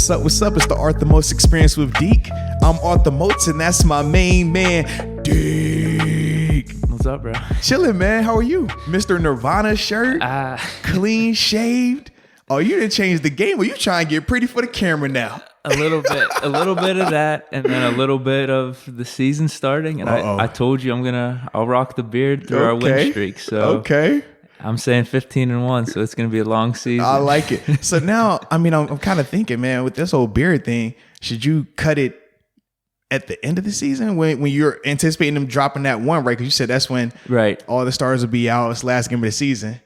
What's up? What's up? It's the Arthur Moats Experience with Deke. I'm Arthur Moats, and that's my main man, Deke. What's up, bro? Chilling, man. How are you? Mr. Nirvana shirt, clean shaved. Oh, you didn't change the game. Well, you trying to get pretty for the camera now. A little bit of that, and then a little bit of the season starting. And I told you I'll rock the beard through our win streak. So I'm saying 15-1, so it's gonna be a long season. I like it. So now, I'm kind of thinking, man, with this whole beard thing, should you cut it at the end of the season when you're anticipating them dropping that one, right? Because you said that's when all the stars will be out. It's the last game of the season.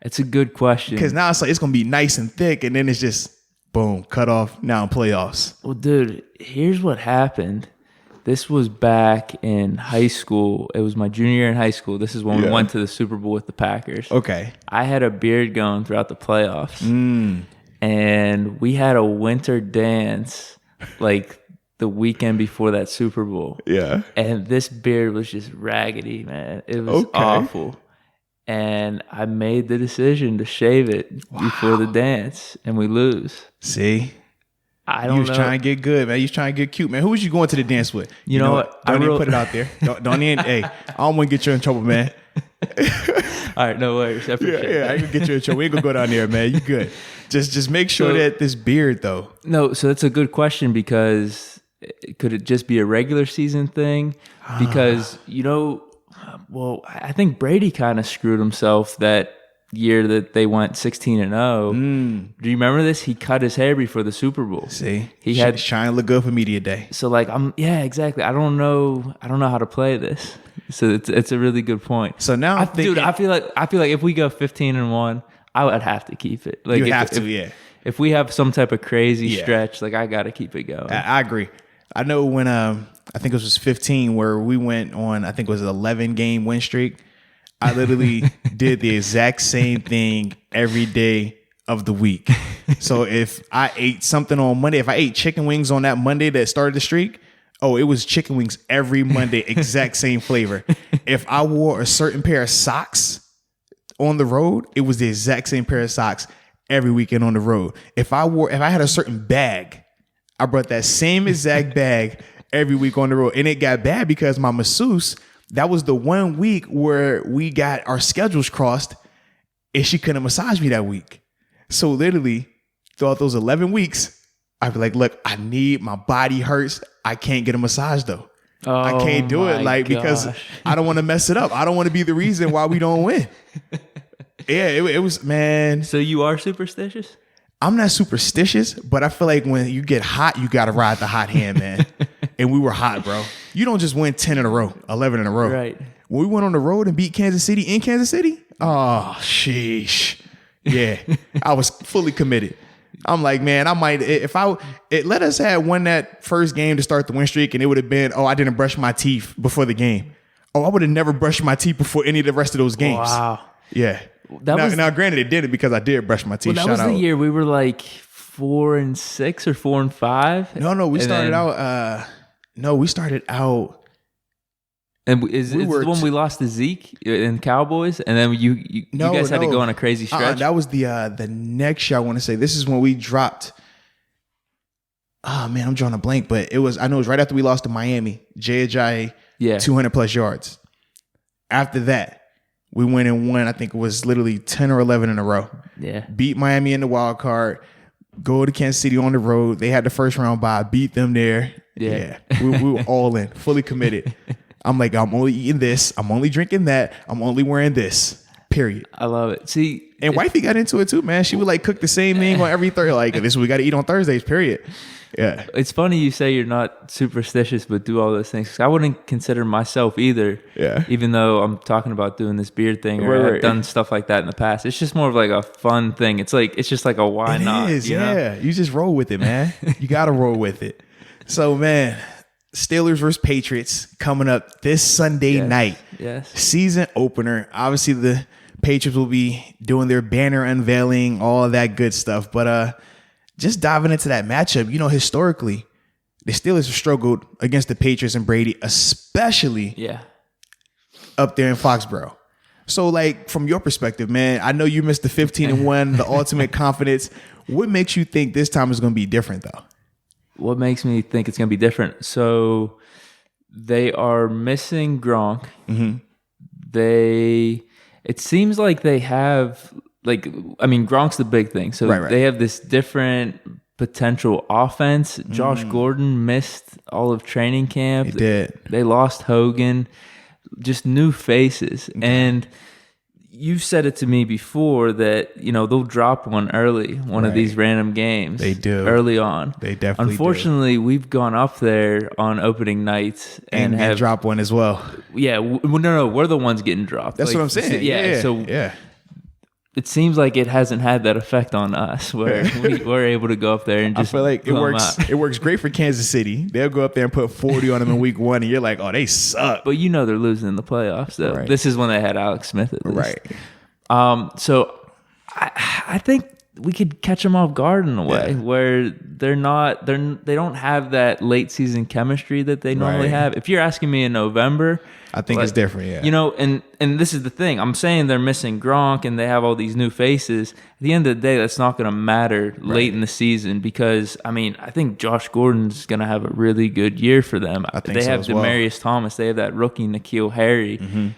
It's a good question. Because now it's like it's gonna be nice and thick, and then it's just boom, cut off. Now in playoffs. Well, dude, here's what happened. This was back in high school. It was my junior year in high school. This is when we went to the Super Bowl with the Packers. Okay. I had a beard going throughout the playoffs. And we had a winter dance like the weekend before that Super Bowl. Yeah. And this beard was just raggedy, man. It was awful. And I made the decision to shave it before the dance, and we lose. See? I don't know. You was trying to get good, man. You was trying to get cute, man. Who was you going to the dance with? You know what? Don't even put it out there. Don't even. Hey, I don't want to get you in trouble, man. All right, no worries. I appreciate it. I ain't gonna get you in trouble. We ain't gonna go down there, man. You good? Just make sure that this beard, though. No, so that's a good question because could it just be a regular season thing? Because I think Brady kind of screwed himself that year that they went 16-0. Do you remember this? He cut his hair before the Super Bowl. See, he had trying to look good for media day. So exactly. I don't know how to play this. So it's a really good point. So now I feel like if we go 15-1, I would have to keep it. Like you have to. If we have some type of crazy stretch, like I got to keep it going. I agree. I know when I think it was 15 where we went on, I think it was an 11-game win streak. I literally did the exact same thing every day of the week. So if I ate something on Monday, if I ate chicken wings on that Monday that started the streak, it was chicken wings every Monday, exact same flavor. If I wore a certain pair of socks on the road, it was the exact same pair of socks every weekend on the road. If I had a certain bag, I brought that same exact bag every week on the road. And it got bad because my masseuse, that was the 1 week where we got our schedules crossed and she couldn't massage me that week. So literally throughout those 11 weeks, I'd be like, look, my body hurts. I can't get a massage though. I can't do it because I don't want to mess it up. I don't want to be the reason why we don't win. It was, man. So you are superstitious? I'm not superstitious, but I feel like when you get hot, you got to ride the hot hand, man. And we were hot, bro. You don't just win 10 in a row, 11 in a row. Right. When we went on the road and beat Kansas City in Kansas City, oh, sheesh. Yeah, I was fully committed. I'm like, man, I might, let us have won that first game to start the win streak, and it would have been, I didn't brush my teeth before the game. I would have never brushed my teeth before any of the rest of those games. Wow. Yeah. Now, granted, it did it because I did brush my teeth. Well, that was the year we were like 4-6 or 4-5. No, we started out. We started out. And it's the one we lost to Zeke and Cowboys, and then you guys had to go on a crazy stretch. That was the next year. I want to say this is when we dropped. Oh man, I'm drawing a blank, but I know it was right after we lost to Miami. Jay Ajayi, 200 plus yards. After that, we went and won. I think it was literally 10 or 11 in a row. Yeah, beat Miami in the wild card. Go to Kansas City on the road. They had the first round bye. Beat them there. Yeah. We were all in, fully committed. I'm like, I'm only eating this. I'm only drinking that. I'm only wearing this. Period. I love it. See, and wifey got into it too, man. She would like cook the same thing on every Thursday. Like, this is what we got to eat on Thursdays. Period. Yeah. It's funny you say you're not superstitious, but do all those things. I wouldn't consider myself either. Yeah. Even though I'm talking about doing this beard thing, or I've done stuff like that in the past. It's just more of like a fun thing. It's just like a why not? It is. Yeah. You just roll with it, man. You got to roll with it. So, man. Steelers versus Patriots coming up this Sunday night. Yes. Season opener. Obviously, the Patriots will be doing their banner unveiling, all of that good stuff. But just diving into that matchup, historically, the Steelers have struggled against the Patriots and Brady, especially up there in Foxborough. So, like, from your perspective, man, I know you missed the 15-1, the ultimate confidence. What makes you think this time is going to be different, though? What makes me think it's going to be different? So they are missing Gronk. Mm-hmm. It seems like they have, like, I mean, Gronk's the big thing. So Right. they have this different potential offense. Josh Gordon missed all of training camp. He did. They lost Hogan. Just new faces. Okay. And you've said it to me before that, they'll drop one early, one of these random games. They do. Early on. They definitely Unfortunately, we've gone up there on opening nights and have dropped one as well. Yeah. No, we're the ones getting dropped. That's what I'm saying. Yeah. So it seems like it hasn't had that effect on us where we're able to go up there and just I feel like it works. It works great for Kansas City. They'll go up there and put 40 on them in week 1, and you're like, oh, they suck. But they're losing in the playoffs, though. Right. This is when they had Alex Smith at least. Right. So I think we could catch them off guard in a way where they don't have that late season chemistry that they normally have. If you're asking me in November, I think it's different, and this is the thing. I'm saying they're missing Gronk and they have all these new faces. At the end of the day, that's not going to matter late in the season because, I think Josh Gordon's going to have a really good year for them. I think they so have as well. Demaryius Thomas. They have that rookie, N'Keal Harry. Mm-hmm.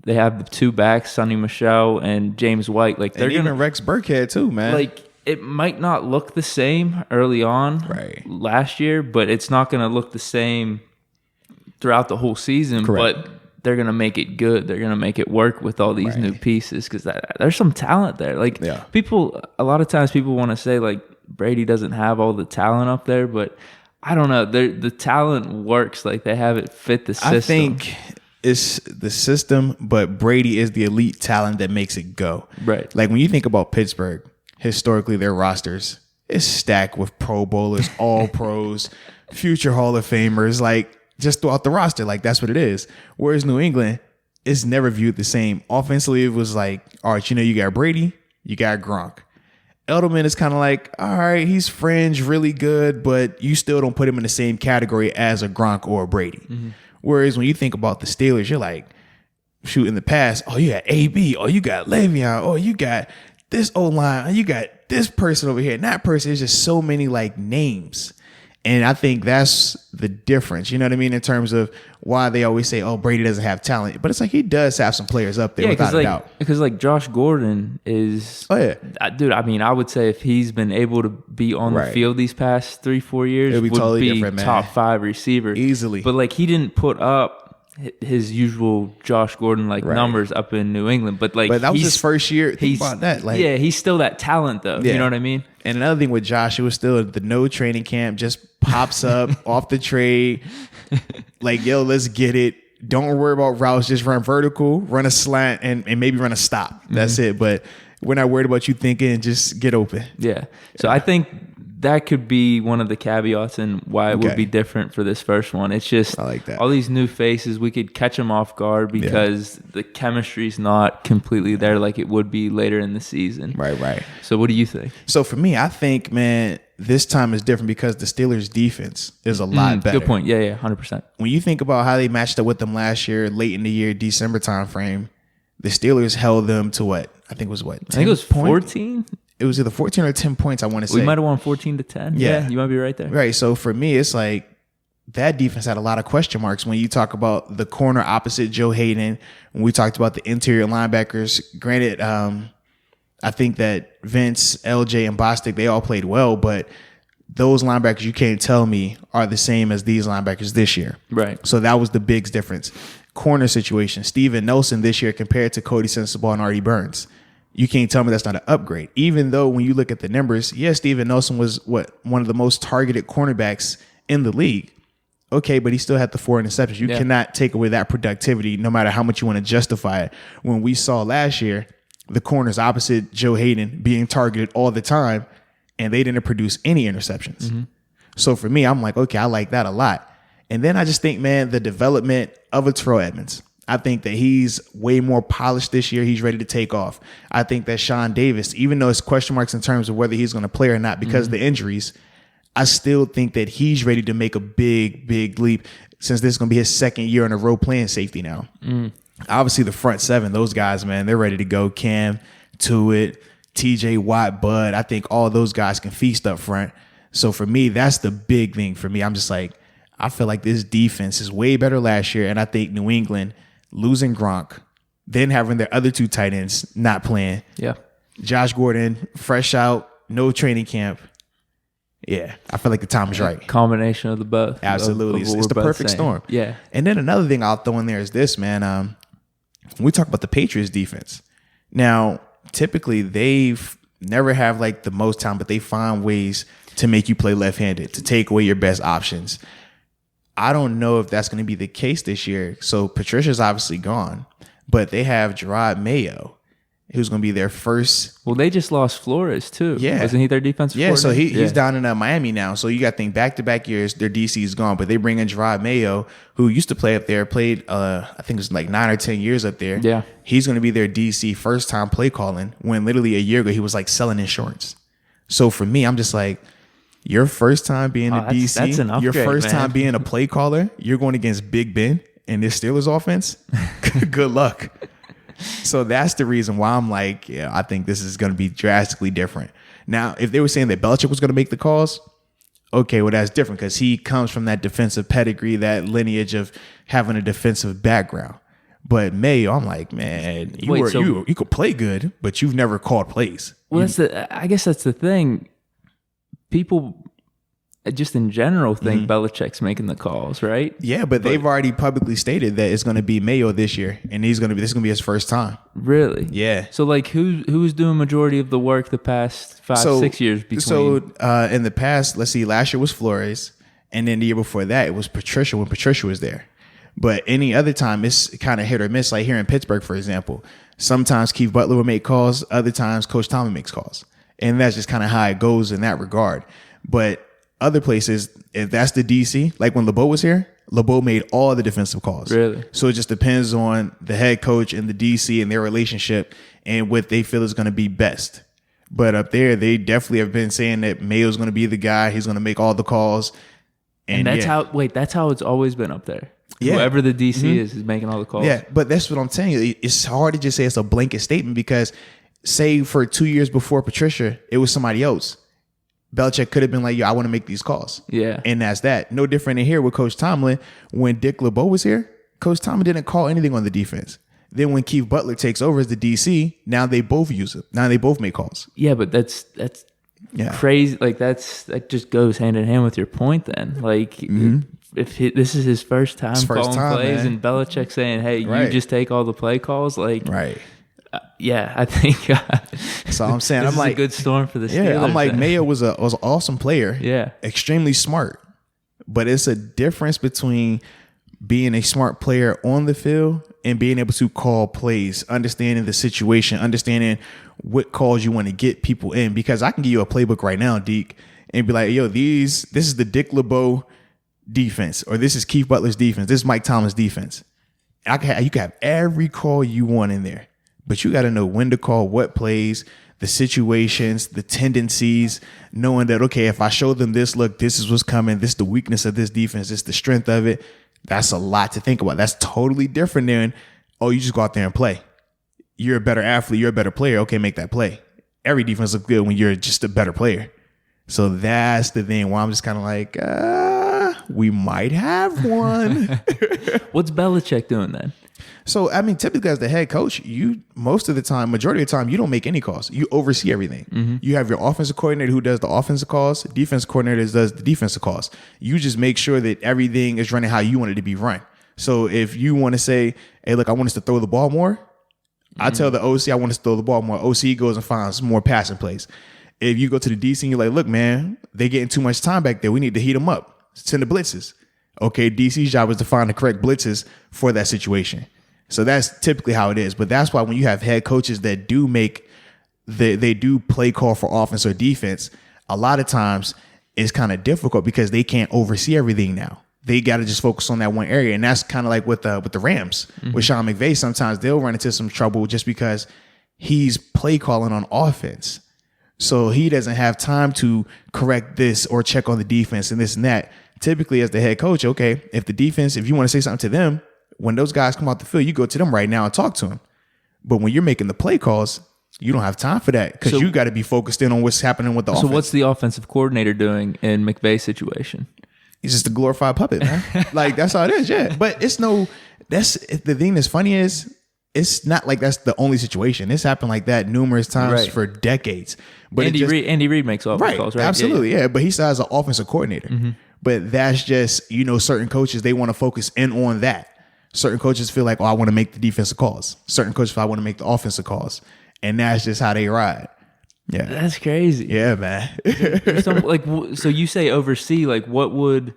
They have the two backs, Sonny Michel and James White. Like they're even Rex Burkhead too, man. Like it might not look the same early on last year, but it's not going to look the same throughout the whole season. Correct. But they're going to make it good. They're going to make it work with all these new pieces because there's some talent there. Like people, a lot of times people want to say like Brady doesn't have all the talent up there, but I don't know. The talent works. Like they have it fit the system. I think it's the system, but Brady is the elite talent that makes it go. Right. Like when you think about Pittsburgh, historically their rosters is stacked with Pro Bowlers, all pros, future Hall of Famers, like just throughout the roster. Like that's what it is. Whereas New England is never viewed the same. Offensively, it was like, all right, you got Brady, you got Gronk. Edelman is kind of like, all right, he's fringe, really good, but you still don't put him in the same category as a Gronk or a Brady. Mm-hmm. Whereas when you think about the Steelers, you're like, shoot, in the past, oh, you got AB, oh, you got Le'Veon, oh, you got this O-line, oh, you got this person over here, and that person. Is just so many like names. And I think that's the difference, you know what I mean, in terms of why they always say, oh, Brady doesn't have talent. But it's like he does have some players up there without a doubt. Because like Josh Gordon is, dude, I would say if he's been able to be on the field these past 3-4 years, it'll be totally different, man. Top 5 receiver. Easily. But like he didn't put up his usual Josh Gordon numbers up in New England. But that was his first year. Think about that. Like, he's still that talent though. You know what I mean? And another thing with Josh, it was still the no training camp, just pops up off the trade. Like, yo, let's get it. Don't worry about routes. Just run vertical, run a slant, and maybe run a stop. That's it. But we're not worried about you thinking. Just get open. Yeah. So I think that could be one of the caveats and why it would be different for this first one. It's just I like that. All these new faces, we could catch them off guard because the chemistry's not completely there like it would be later in the season. Right. So what do you think? So for me, I think, man, this time is different because the Steelers' defense is a lot better. Good point. Yeah, 100%. When you think about how they matched up with them last year, late in the year, December timeframe, the Steelers held them to what? I think it was 14? It was either 14 or 10 points, I want to say. We might have won 14-10. Yeah, you might be right there. Right. So for me, it's like that defense had a lot of question marks when you talk about the corner opposite Joe Hayden. When we talked about the interior linebackers, granted, I think that Vince, LJ, and Bostic, they all played well, but those linebackers, you can't tell me, are the same as these linebackers this year. Right. So that was the big difference. Corner situation, Steven Nelson this year compared to Cody Sensabaugh and Artie Burns. You can't tell me that's not an upgrade. Even though when you look at the numbers, Steven Nelson was one of the most targeted cornerbacks in the league. Okay, but he still had the 4 interceptions. You cannot take away that productivity no matter how much you want to justify it. When we saw last year, the corners opposite Joe Hayden being targeted all the time, and they didn't produce any interceptions. Mm-hmm. So for me, I'm like, okay, I like that a lot. And then I just think, man, the development of a Terrell Edmonds. I think that he's way more polished this year. He's ready to take off. I think that Sean Davis, even though it's question marks in terms of whether he's going to play or not because of the injuries, I still think that he's ready to make a big, big leap since this is going to be his second year in a row playing safety now. Obviously, the front seven, those guys, man, they're ready to go. Cam, Tuitt, TJ Watt, Bud. I think all those guys can feast up front. So for me, that's the big thing for me. I'm just like, I feel like this defense is way better last year. And I think New England losing Gronk, then having their other two tight ends not playing. Yeah. Josh Gordon, fresh out, no training camp. Yeah, I feel like the time is right. Combination of the both. Absolutely. It's the perfect storm. Yeah. And then another thing I'll throw in there is this, man. We talk about the Patriots defense. Now, typically they've never have like the most time, but they find ways to make you play left-handed, to take away your best options. I don't know if that's going to be the case this year. So Patricia's obviously gone, but they have Gerard Mayo, who's going to be their first. Well, they just lost Flores too. Yeah. Wasn't he their defensive coordinator? So he's down in Miami now. So you got to think back-to-back years, their DC is gone, but they bring in Gerard Mayo, who used to play up there, played, I think it was like 9 or 10 years up there. Yeah. He's going to be their DC first-time play calling, when literally a year ago he was like selling insurance. So for me, I'm just like, your first time being a DC, that's an upgrade, your first man. time being a play caller, you're going against Big Ben and this Steelers offense. Good luck. So that's the reason why I'm like, yeah, I think this is going to be drastically different. Now, if they were saying that Belichick was going to make the calls, okay, well, that's different because he comes from that defensive pedigree, that lineage of having a defensive background. But Mayo, I'm like, man, you could play good, but you've never called plays. Well, I guess that's the thing. People just in general think Belichick's making the calls, right? Yeah, but they've already publicly stated that it's going to be Mayo this year, and this is going to be his first time. Really? Yeah. So like, who's doing majority of the work the past 5-6 years between? So in the past, let's see, last year was Flores, and then the year before that it was Patricia when Patricia was there. But any other time, it's kind of hit or miss. Like here in Pittsburgh, for example, sometimes Keith Butler will make calls, other times Coach Tomlin makes calls, and that's just kind of how it goes in that regard. But other places, if that's the DC, like when LeBeau was here, LeBeau made all the defensive calls. Really? So it just depends on the head coach and the DC and their relationship and what they feel is going to be best. But up there, they definitely have been saying that Mayo's going to be the guy. He's going to make all the calls. And that's how it's always been up there. Yeah. Whoever the DC is making all the calls. Yeah, but that's what I'm telling you. It's hard to just say it's a blanket statement because say for 2 years before Patricia, it was somebody else. Belichick could have been like, yo, I want to make these calls. Yeah. And that's that. No different in here with Coach Tomlin. When Dick LeBeau was here, Coach Tomlin didn't call anything on the defense. Then when Keith Butler takes over as the DC, now they both use it. Now they both make calls. Yeah, but that's crazy. Like that just goes hand in hand with your point then. Like if this is his first time calling plays, man. And Belichick saying, hey, you just take all the play calls, like right. Yeah, I think. So I'm saying, this I'm like a good storm for the Steelers. Yeah, I'm like Mayo was an awesome player. Yeah, extremely smart. But it's a difference between being a smart player on the field and being able to call plays, understanding the situation, understanding what calls you want to get people in. Because I can give you a playbook right now, Deke, and be like, yo, this is the Dick LeBeau defense, or this is Keith Butler's defense, this is Mike Tomlin's defense. You can have every call you want in there. But you got to know when to call what plays, the situations, the tendencies, knowing that, okay, if I show them this, look, this is what's coming. This is the weakness of this defense. This is the strength of it. That's a lot to think about. That's totally different than, oh, you just go out there and play. You're a better athlete. You're a better player. Okay, make that play. Every defense looks good when you're just a better player. So that's the thing where I'm just kind of like, we might have one. What's Belichick doing then? So, I mean, typically as the head coach, majority of the time, you don't make any calls. You oversee everything. Mm-hmm. You have your offensive coordinator who does the offensive calls. Defensive coordinator does the defensive calls. You just make sure that everything is running how you want it to be run. So if you want to say, hey, look, I want us to throw the ball more, I tell the OC I want us to throw the ball more. OC goes and finds more passing plays. If you go to the DC and you're like, look, man, they're getting too much time back there. We need to heat them up. Send the blitzes. Okay, DC's job is to find the correct blitzes for that situation. So that's typically how it is. But that's why when you have head coaches that do they do play call for offense or defense, a lot of times it's kind of difficult because they can't oversee everything now. They got to just focus on that one area. And that's kind of like with the Rams. Mm-hmm. With Sean McVay, sometimes they'll run into some trouble just because he's play calling on offense. So he doesn't have time to correct this or check on the defense and this and that. Typically as the head coach, okay, if you want to say something to them, When those guys come out the field, you go to them right now and talk to them. But when you're making the play calls, you don't have time for that because you got to be focused in on what's happening with the offense. So what's the offensive coordinator doing in McVay's situation? He's just a glorified puppet, man. Like, that's how it is, yeah. But that's the thing that's funny is it's not like that's the only situation. It's happened like that numerous times for decades. But Andy Reid makes offensive calls, right? Absolutely, yeah. But he still has an offensive coordinator. Mm-hmm. But that's just, certain coaches, they want to focus in on that. Certain coaches feel like, I want to make the defensive calls. Certain coaches feel I want to make the offensive calls. And that's just how they ride. Yeah. That's crazy. Yeah, man. So you say oversee, like what would,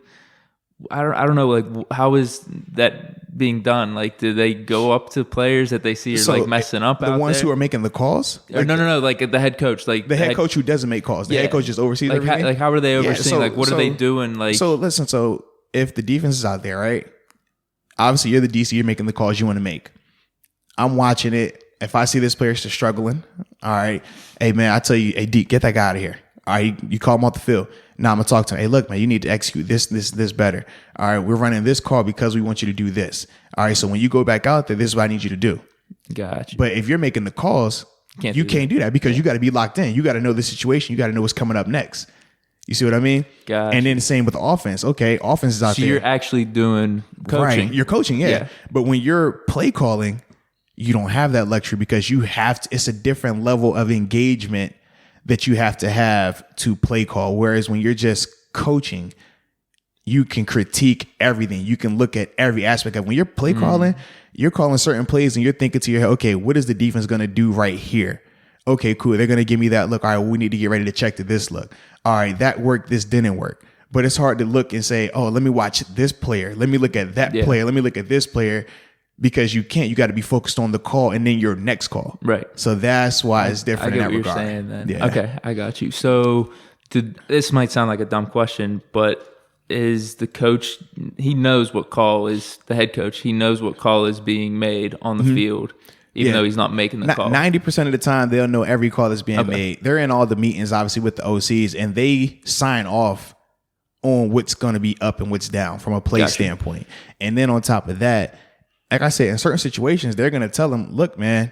I don't know, like how is that being done? Like, do they go up to players that they see are like messing up out there? The ones who are making the calls? Like, no, like the head coach. Like the head coach who doesn't make calls. The head coach just oversees everything. How are they overseeing? What are they doing? Like, so listen, if the defense is out there, right? Obviously, you're the DC, you're making the calls you want to make. I'm watching it. If I see this player still struggling, all right, hey, man, I tell you, hey, Deke, get that guy out of here. All right, you call him off the field. Now I'm going to talk to him. Hey, look, man, you need to execute this better. All right, we're running this call because we want you to do this. All right, so when you go back out there, this is what I need you to do. Gotcha. But if you're making the calls, you can't do that because you got to be locked in. You got to know the situation. You got to know what's coming up next. You see what I mean? Gotcha. And then the same with the offense. Okay, offense is out there. So you're actually doing coaching. Right, you're coaching, yeah. But when you're play calling, you don't have that luxury because you have to, it's a different level of engagement that you have to play call. Whereas when you're just coaching, you can critique everything. You can look at every aspect of when you're play calling, you're calling certain plays and you're thinking to your head, okay, what is the defense going to do right here? Okay, cool. They're going to give me that look. All right, we need to get ready to check to this look. All right, that worked. This didn't work. But it's hard to look and say, oh, let me watch this player. Let me look at that player. Let me look at this player. Because you can't, you got to be focused on the call and then your next call. Right. So that's why it's different in that regard. I get what you're saying then. Yeah. Okay, I got you. So this might sound like a dumb question, but is the coach, he knows what call is, the head coach, he knows what call is being made on the field, even though he's not making the call. 90% of the time, they'll know every call that's being made. They're in all the meetings, obviously, with the OCs, and they sign off on what's going to be up and what's down from a play standpoint. And then on top of that, like I said, in certain situations, they're going to tell them, look, man,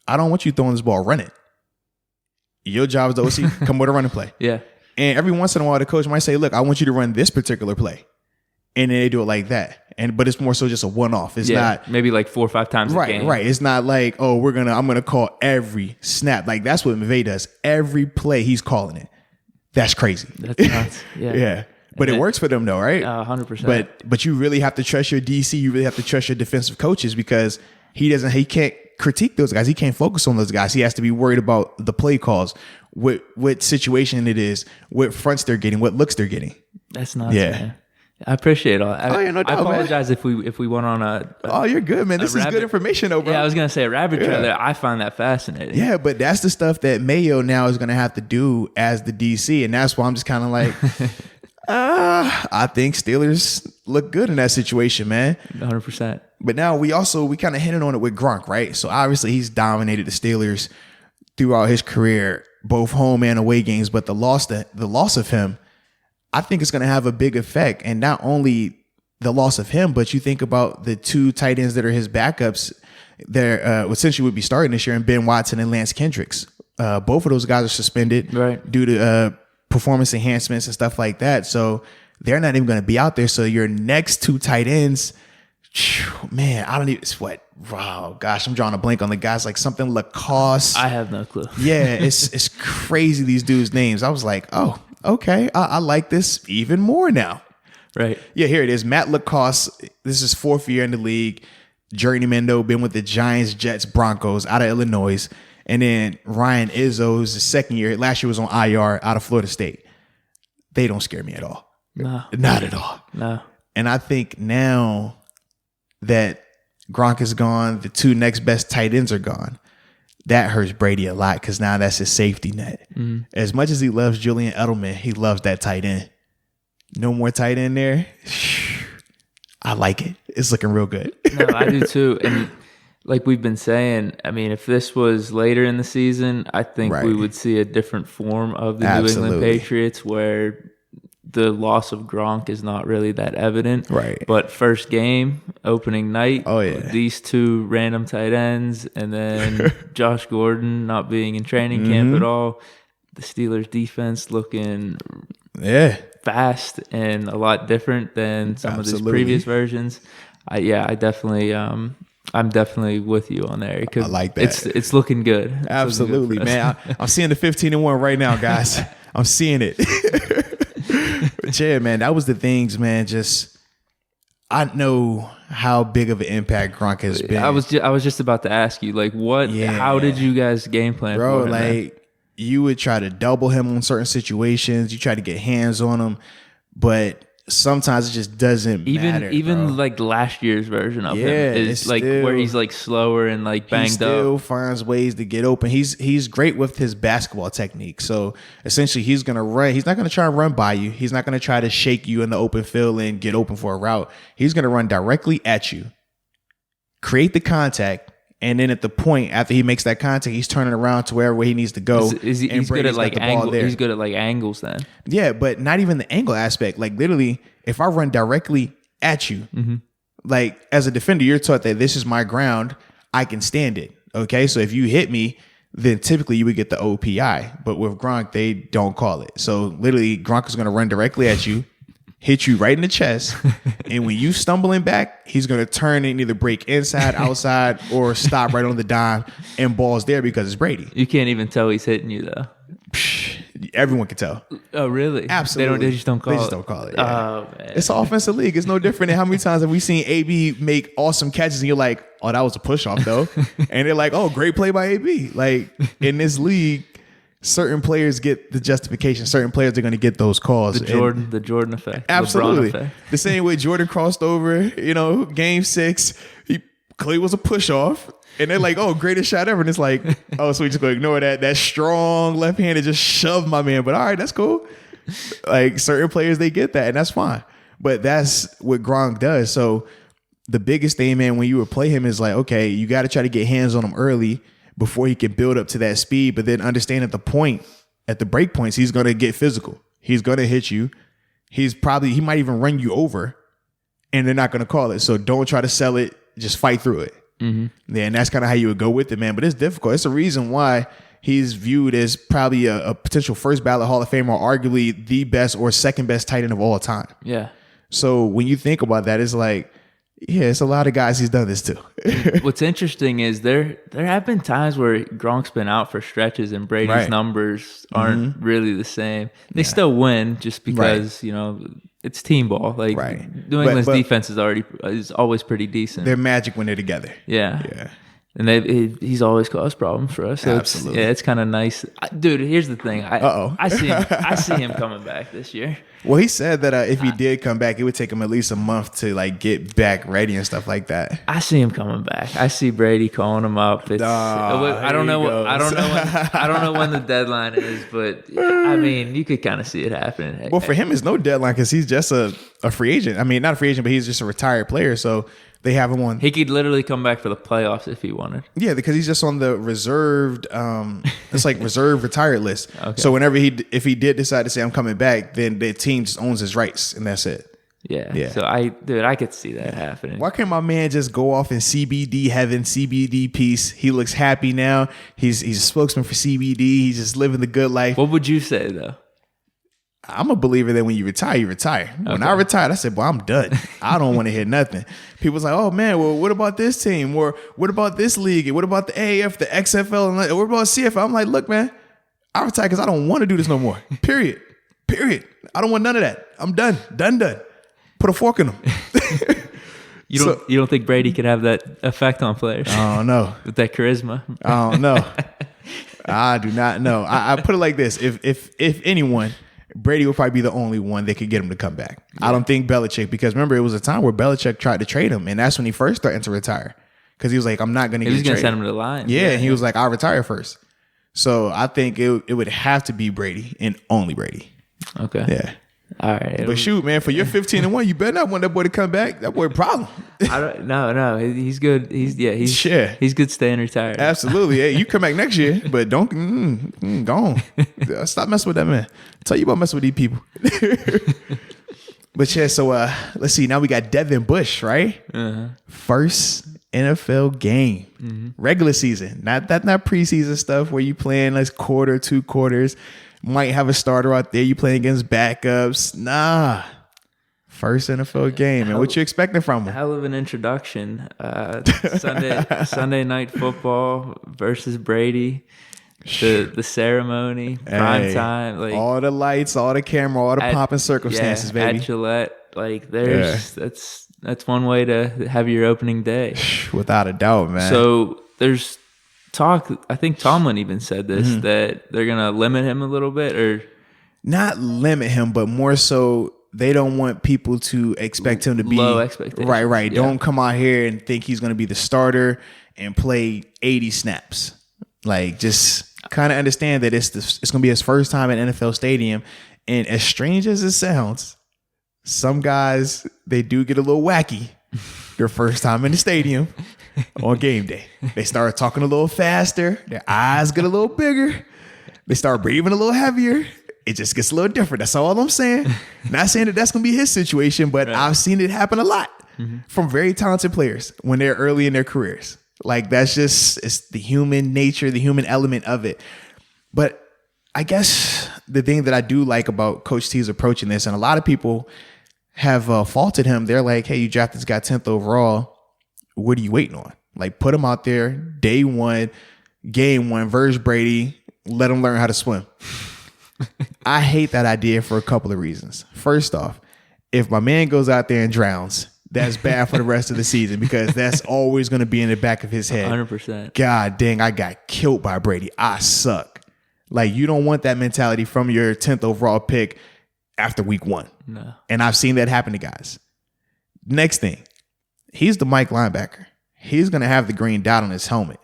I don't want you throwing this ball running. Your job as the OC, come with a running play. Yeah. And every once in a while, the coach might say, look, I want you to run this particular play. And then they do it like that. But it's more so just a one-off. It's not maybe like 4 or 5 times a game. Right. It's not like, oh, I'm going to call every snap. Like that's what McVay does. Every play, he's calling it. That's crazy. That's nuts. Yeah. Yeah. But it works for them though, right? 100%. But you really have to trust your DC. You really have to trust your defensive coaches because he can't critique those guys. He can't focus on those guys. He has to be worried about the play calls, what situation it is, what fronts they're getting, what looks they're getting. That's nuts, man. I appreciate all that. No doubt, I apologize if we went on a oh, you're good, man. This is good information, though, bro. Yeah, I was gonna say a rabbit trail there. I find that fascinating. Yeah, but that's the stuff that Mayo now is gonna have to do as the DC, and that's why I'm just kind of like, I think Steelers look good in that situation, man. 100%. But now we kind of hinted on it with Gronk, right? So obviously he's dominated the Steelers throughout his career, both home and away games. But the loss of him, I think it's going to have a big effect. And not only the loss of him, but you think about the 2 tight ends that are his backups that essentially would be starting this year, and Ben Watson and Lance Kendricks. Both of those guys are suspended due to performance enhancements and stuff like that. So they're not even going to be out there. So your next 2 tight ends, man, I don't even, wow, gosh, I'm drawing a blank on the guys, like something Lacoste. I have no clue. Yeah, it's crazy, these dudes' names. I was like, oh, okay, I like this even more now. Right. Yeah, here it is. Matt Lacoste. This is 4th year in the league. Journeyman, though, been with the Giants, Jets, Broncos out of Illinois. And then Ryan Izzo is the 2nd year. Last year was on IR out of Florida State. They don't scare me at all. No. Not at all. No. And I think now that Gronk is gone, the 2 next best tight ends are gone. That hurts Brady a lot because now that's his safety net. Mm-hmm. As much as he loves Julian Edelman, he loves that tight end. No more tight end there. I like it. It's looking real good. No, I do too. And like we've been saying, I mean, if this was later in the season, I think we would see a different form of the New England Patriots where the loss of Gronk is not really that evident. Right. But first game, opening night, Oh, yeah. these two random tight ends, and then Josh Gordon not being in training camp at all. The Steelers defense looking fast and a lot different than some of these previous versions. I definitely I'm definitely with you on there. I like that. It's looking good. Absolutely, looking good, man. I'm seeing the 15-1 right now, guys. I'm seeing it. But yeah, man, that was the things, man. Just I know how big of an impact Gronk has been. I was just about to ask you, like, what? Yeah. How did you guys game plan, bro? For him, like, you would try to double him on certain situations. You try to get hands on him, but sometimes it just doesn't matter. Even bro. like last year's version of him is like still, where he's like slower and like banged up. He still finds ways to get open. He's great with his basketball technique. So essentially, he's gonna run. He's not gonna try and run by you. He's not gonna try to shake you in the open field and get open for a route. He's gonna run directly at you, create the contact. And then at the point after he makes that contact, he's turning around to wherever he needs to go. He's good at like angles. He's good at like angles then. Yeah, but not even the angle aspect. Like literally, if I run directly at you, like as a defender, you're taught that this is my ground. I can stand it. Okay, so if you hit me, then typically you would get the OPI. But with Gronk, they don't call it. So literally, Gronk is going to run directly at you, hit you right in the chest, and when you stumbling back, he's going to turn and either break inside, outside, or stop right on the dime, and ball's there because it's Brady. You can't even tell he's hitting you though. Everyone can tell. Oh, really? Absolutely. They just don't call it. They just don't call it. Yeah. Oh, man. It's an offensive league. It's no different than how many times have we seen AB make awesome catches and you're like, oh, that was a push off though. And they're like, oh, great play by AB. Like in this league, certain players get the justification. Certain players are going to get those calls. The Jordan effect. Absolutely. Effect. The same way Jordan crossed over, game 6, he clearly was a push off. And they're like, oh, greatest shot ever. And it's like, oh, so we just go ignore that. That strong left hand just shoved my man. But all right, that's cool. Like certain players, they get that, and that's fine. But that's what Gronk does. So the biggest thing, man, when you would play him is like, okay, you got to try to get hands on him early before he can build up to that speed. But then understand at the break points, he's going to get physical. He's going to hit you. He might even run you over, and they're not going to call it. So don't try to sell it. Just fight through it. Yeah, and that's kind of how you would go with it, man. But it's difficult. It's a reason why he's viewed as probably a potential first ballot Hall of Famer, or arguably the best or second best tight end of all time. Yeah. So when you think about that, it's like, yeah, it's a lot of guys he's done this to. What's interesting is there have been times where Gronk's been out for stretches and Brady's numbers aren't really the same. They still win just because, it's team ball. Like New England's defense is always pretty decent. They're magic when they're together. Yeah. Yeah. And he's always caused problems for us. So absolutely. It's kind of nice. Dude, here's the thing. I see him coming back this year. Well, he said that if he did come back, it would take him at least a month to like get back ready and stuff like that. I see him coming back. I see Brady calling him up. I don't know when the deadline is, but I mean, you could kind of see it happening. Well, for him, it's no deadline because he's just a free agent. I mean, not a free agent, but he's just a retired player. So they have him on. He could literally come back for the playoffs if he wanted. Yeah, because he's just on the reserved. It's like reserve retired list. Okay. So if he did decide to say I'm coming back, then the team just owns his rights, and that's it. Yeah. So I could see that happening. Why can't my man just go off in CBD heaven, CBD peace? He looks happy now. He's a spokesman for CBD. He's just living the good life. What would you say though? I'm a believer that when you retire, you retire. Okay. When I retired, I said, "Boy, I'm done. I don't want to hear nothing." People's like, "Oh man, well, what about this team? Or what about this league? And what about the AAF, the XFL, and what about CFL?" I'm like, "Look, man, I retired because I don't want to do this no more. Period. I don't want none of that. I'm done. Done. Put a fork in them." You don't think Brady could have that effect on players? I don't know. With that charisma? I don't know. I do not know. I put it like this: if anyone, Brady would probably be the only one that could get him to come back. Yeah. I don't think Belichick, because remember, it was a time where Belichick tried to trade him, and that's when he first threatened to retire, because he was like, I'm not going to get traded. He was going to send him to the Lions. Yeah, and he was like, I'll retire first. So I think it would have to be Brady and only Brady. Okay. Yeah. All right. But shoot, man, for your 15-1, you better not want that boy to come back. That boy a problem. No, he's good. He's good staying retired. Absolutely. Hey, you come back next year, but don't go on. Stop messing with that man. I tell you about messing with these people. But yeah, so let's see. Now we got Devin Bush, right? Uh-huh. First NFL game, regular season, not preseason stuff where you playing like quarter, 2 quarters. Might have a starter out there. You playing against backups. Nah. First NFL game. And what you expecting from him? Hell of an introduction. Sunday night football versus Brady. The ceremony, prime time. Like, all the lights, all the camera, all the pomp and circumstances, baby. At Gillette. Like that's one way to have your opening day. Without a doubt, man. So there's talk, I think Tomlin even said this, that they're going to limit him a little bit, or not limit him, but more so they don't want people to expect him to be low expectations. Right. Yeah. Don't come out here and think he's going to be the starter and play 80 snaps. Like, just kind of understand that it's going to be his first time at NFL stadium. And as strange as it sounds, some guys, they do get a little wacky their first time in the stadium. On game day, they start talking a little faster. Their eyes get a little bigger. They start breathing a little heavier. It just gets a little different. That's all I'm saying. Not saying that that's going to be his situation, but I've seen it happen a lot from very talented players when they're early in their careers. Like, that's just, it's the human nature, the human element of it. But I guess the thing that I do like about Coach T's approaching this, and a lot of people have faulted him. They're like, hey, you drafted this guy 10th overall. What are you waiting on? Like, put him out there day one, game one, versus Brady, let him learn how to swim. I hate that idea for a couple of reasons. First off, if my man goes out there and drowns, that's bad for the rest of the season, because that's always going to be in the back of his head. 100%. God dang, I got killed by Brady. I suck. Like, you don't want that mentality from your 10th overall pick after week 1. No. And I've seen that happen to guys. Next thing. He's the Mike linebacker. He's going to have the green dot on his helmet.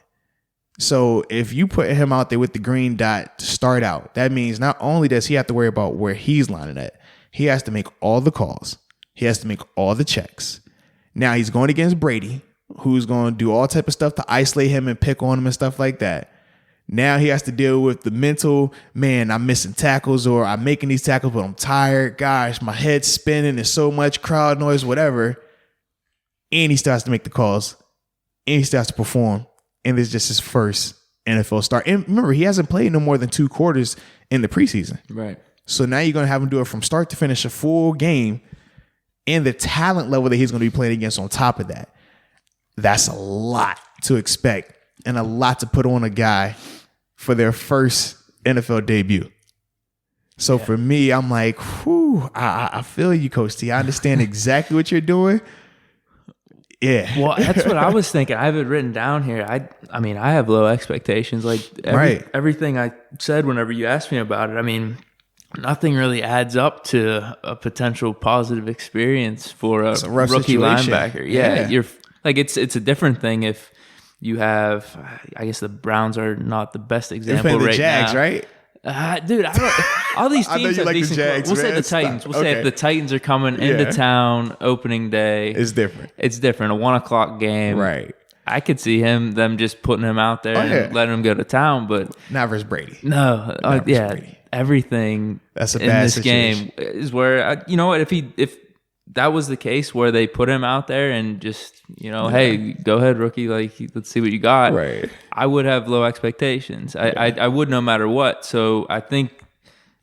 So if you put him out there with the green dot to start out, that means not only does he have to worry about where he's lining at, he has to make all the calls. He has to make all the checks. Now he's going against Brady, who's going to do all type of stuff to isolate him and pick on him and stuff like that. Now he has to deal with the mental, man, I'm missing tackles, or I'm making these tackles, but I'm tired. Gosh, my head's spinning. There's so much crowd noise, whatever. And he still has to make the calls. And he still has to perform. And it's just his first NFL start. And remember, he hasn't played no more than 2 quarters in the preseason. Right. So now you're going to have him do it from start to finish, a full game. And the talent level that he's going to be playing against on top of that. That's a lot to expect. And a lot to put on a guy for their first NFL debut. So for me, I'm like, whew, I feel you, Coach T. I understand exactly what you're doing. Yeah. Well, that's what I was thinking. I have it written down here. I mean, I have low expectations. Like everything I said whenever you asked me about it, I mean, nothing really adds up to a potential positive experience for a rookie situation. Linebacker. Yeah. You're like, it's a different thing if you have, I guess the Browns are not the best example right Jags, now. Right? Dude, all these teams have decent. Jags, we'll say the Titans. We'll say if the Titans are coming into town opening day, it's different. It's different. A 1:00 game, right? I could see them just putting him out there and letting him go to town, but not versus Brady. No, Brady. Everything that's a in bad this situation. Game is where you know what, if that was the case where they put him out there and just, hey, go ahead, rookie, like, let's see what you got. Right. I would have low expectations. I would no matter what. So I think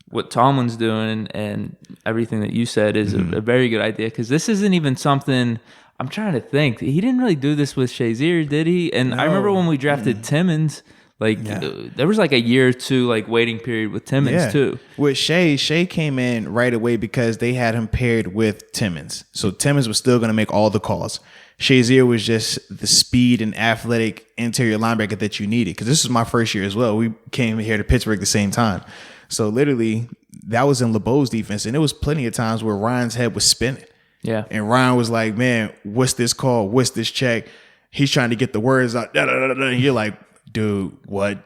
what Tomlin's doing and everything that you said is a very good idea, because this isn't even something. I'm trying to think. He didn't really do this with Shazier, did he? And I remember when we drafted Timmons, there was like a year or two waiting period with Timmons too. With Shea came in right away because they had him paired with Timmons. So Timmons was still going to make all the calls. Shazier was just the speed and athletic interior linebacker that you needed. Because this was my first year as well. We came here to Pittsburgh at the same time. So literally, that was in LeBeau's defense. And there was plenty of times where Ryan's head was spinning. Yeah. And Ryan was like, man, what's this call? What's this check? He's trying to get the words out. And you're like, dude, what?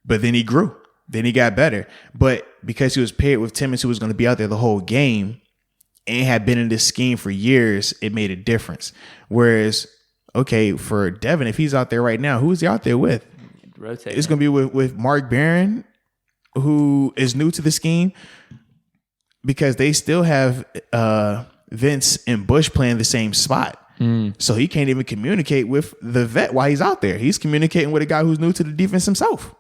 But then he grew. Then he got better. But because he was paired with Timmons, who was going to be out there the whole game and had been in this scheme for years, it made a difference. Whereas, okay, for Devin, if he's out there right now, who is he out there with? Rotate. It's going to be with Mark Barron, who is new to the scheme, because they still have Vince and Bush playing the same spot. So he can't even communicate with the vet while he's out there. He's communicating with a guy who's new to the defense himself.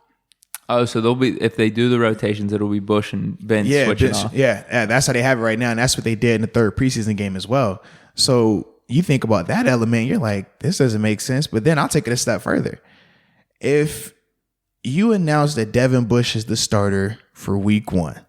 Oh, so they'll be, if they do the rotations, it'll be Bush and Vince switching off. Yeah, that's how they have it right now, and that's what they did in the third preseason game as well. So you think about that element, you're like, this doesn't make sense. But then I'll take it a step further. If you announce that Devin Bush is the starter for week 1,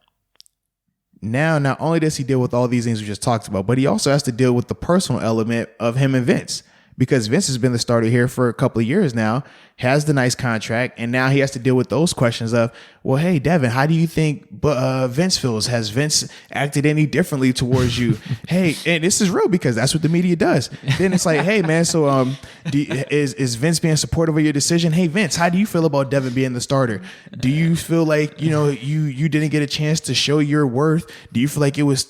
now, not only does he deal with all these things we just talked about, but he also has to deal with the personal element of him and Vince, because Vince has been the starter here for a couple of years now, has the nice contract, and now he has to deal with those questions of, well, hey, Devin, how do you think Vince feels? Has Vince acted any differently towards you? Hey, and this is real because that's what the media does. Then it's like, hey, man, so is Vince being supportive of your decision? Hey, Vince, how do you feel about Devin being the starter? Do you feel like, you didn't get a chance to show your worth? Do you feel like it was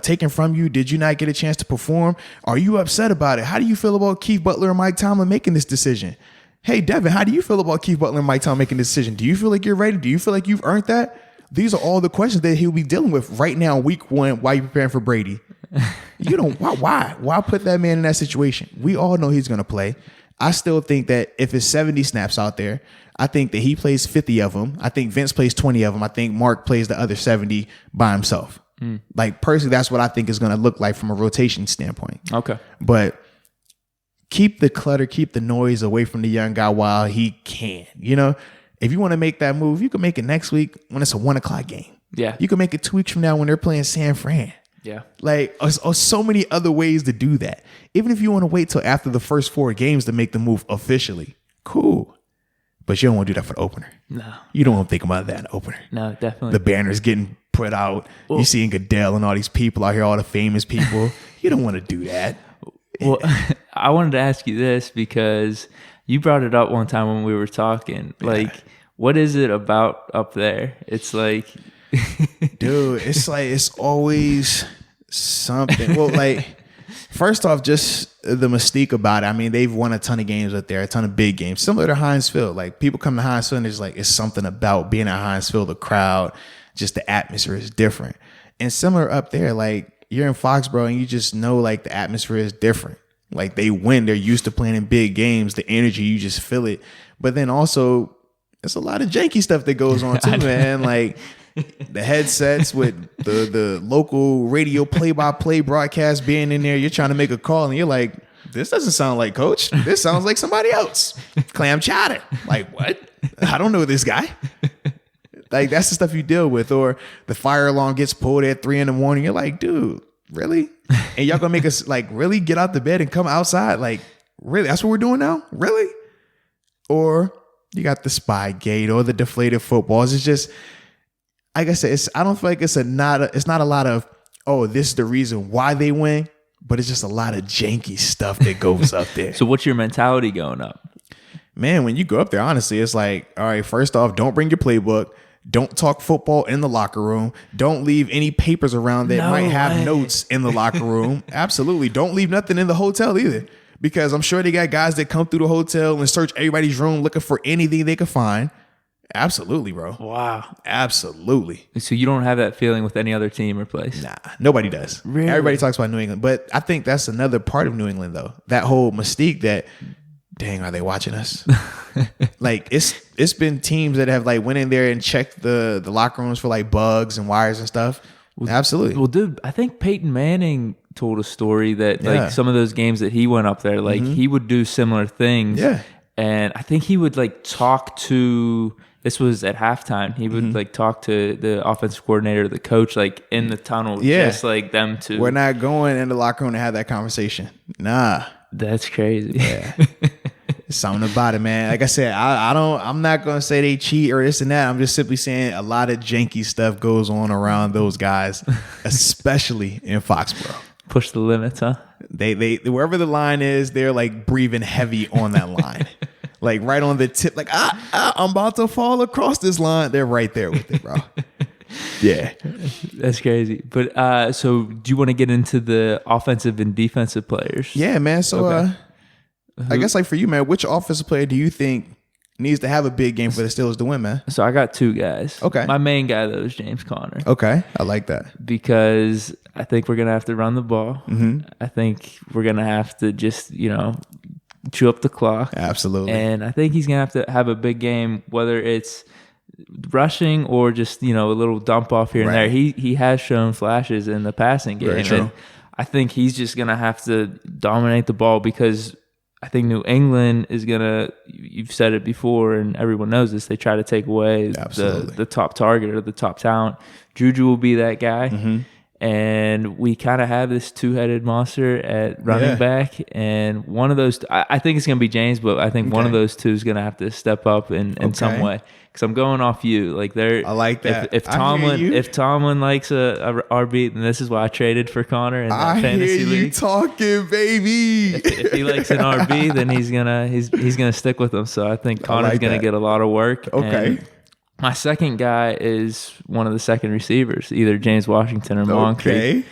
taken from you? Did you not get a chance to perform? Are you upset about it? How do you feel about Keith Butler and Mike Tomlin making this decision? Hey, Devin, how do you feel about Keith Butler and Mike Tomlin making this decision? Do you feel like you're ready? Do you feel like you've earned that? These are all the questions that he'll be dealing with right now, week 1, while you're preparing for Brady. Why put that man in that situation? We all know he's going to play. I still think that if it's 70 snaps out there, I think that he plays 50 of them. I think Vince plays 20 of them. I think Mark plays the other 70 by himself. Like, personally, that's what I think is going to look like from a rotation standpoint. Okay. But keep the clutter, keep the noise away from the young guy while he can. If you want to make that move, you can make it next week when it's a 1:00 game. Yeah. You can make it 2 weeks from now when they're playing San Fran. Yeah. Like, so many other ways to do that. Even if you want to wait till after the first 4 games to make the move officially, cool. But you don't want to do that for the opener. No. You don't want to think about that in the opener. No, definitely. The banner's getting put out. Well, you seeing Goodell and all these people out here, all the famous people. You don't want to do that. Well, I wanted to ask you this because you brought it up one time when we were talking. Like, what is it about up there? It's like, dude, it's like, it's always something. Well, like, first off, just the mystique about it. I mean, they've won a ton of games up there, a ton of big games, similar to Heinz Field. Like, people come to Heinz Field and it's like, it's something about being at Heinz Field, the crowd, just the atmosphere is different. And similar up there, like, you're in Foxborough and you just know, like, the atmosphere is different. Like, they win. They're used to playing in big games. The energy, you just feel it. But then also, there's a lot of janky stuff that goes on too, man. Like, the headsets with the local radio play-by-play broadcast being in there. You're trying to make a call and you're like, this doesn't sound like Coach. This sounds like somebody else. Clam chowder. Like, what? I don't know this guy. Like, that's the stuff you deal with. Or the fire alarm gets pulled at 3 a.m. You're like, dude, really? And y'all gonna make us, like, really get out the bed and come outside? Like, really? That's what we're doing now? Really? Or you got the spy gate or the deflated footballs. It's just, like I said, I don't feel like it's not a lot of, oh, this is the reason why they win, but it's just a lot of janky stuff that goes up there. So what's your mentality going up? Man, when you go up there, honestly, it's like, all right, first off, don't bring your playbook. Don't talk football in the locker room. Don't leave any papers around that might have notes in the locker room. Absolutely. Don't leave nothing in the hotel either, because I'm sure they got guys that come through the hotel and search everybody's room looking for anything they could find. Absolutely, bro. Wow. Absolutely. So you don't have that feeling with any other team or place? Nah, nobody does. Really? Everybody talks about New England, but I think that's another part of New England, though. That whole mystique that, dang, are they watching us? Like, it's been teams that have, like, went in there and checked the locker rooms for, like, bugs and wires and stuff. Absolutely. Well, dude, I think Peyton Manning told a story that, like, some of those games that he went up there, like, he would do similar things. Yeah. And I think he would, like, talk to, this was at halftime, he would, like, talk to the offensive coordinator, the coach, like, in the tunnel, just like them two. We're not going in the locker room to have that conversation. Nah. That's crazy. Yeah. Something about it, man. Like I said, I'm not going to say they cheat or this and that. I'm just simply saying a lot of janky stuff goes on around those guys, especially in Foxborough. Push the limits, huh? They wherever the line is, they're, like, breathing heavy on that line. like right on the tip, like I'm about to fall across this line. They're right there with it, bro. Yeah, that's crazy. But so, do you want to get into the offensive and defensive players? Yeah, man. So, I guess like for you, man, which offensive player do you think needs to have a big game for the Steelers to win, man? So I got two guys. Okay. My main guy though is James Conner. Okay, I like that because I think we're gonna have to run the ball. Mm-hmm. I think we're gonna have to just chew up the clock. Absolutely. And I think he's gonna have to have a big game, whether it's rushing or just a little dump off here and there. He has shown flashes in the passing game. Very true. And I think he's just gonna have to dominate the ball because I think New England is gonna. You've said it before, and everyone knows this. They try to take away the top target or the top talent. Juju will be that guy, and we kind of have this two-headed monster at running back. And one of those, I think it's gonna be James, but I think one of those two is gonna have to step up in some way. Because I'm going off you, like I like that. If Tomlin likes a RB, then this is why I traded for Conner in that fantasy league. I hear you talking, baby. If he likes an RB, then he's gonna stick with him. So I think Connor's gonna get a lot of work. Okay. And my second guy is one of the second receivers, either James Washington or Moncrief. Okay.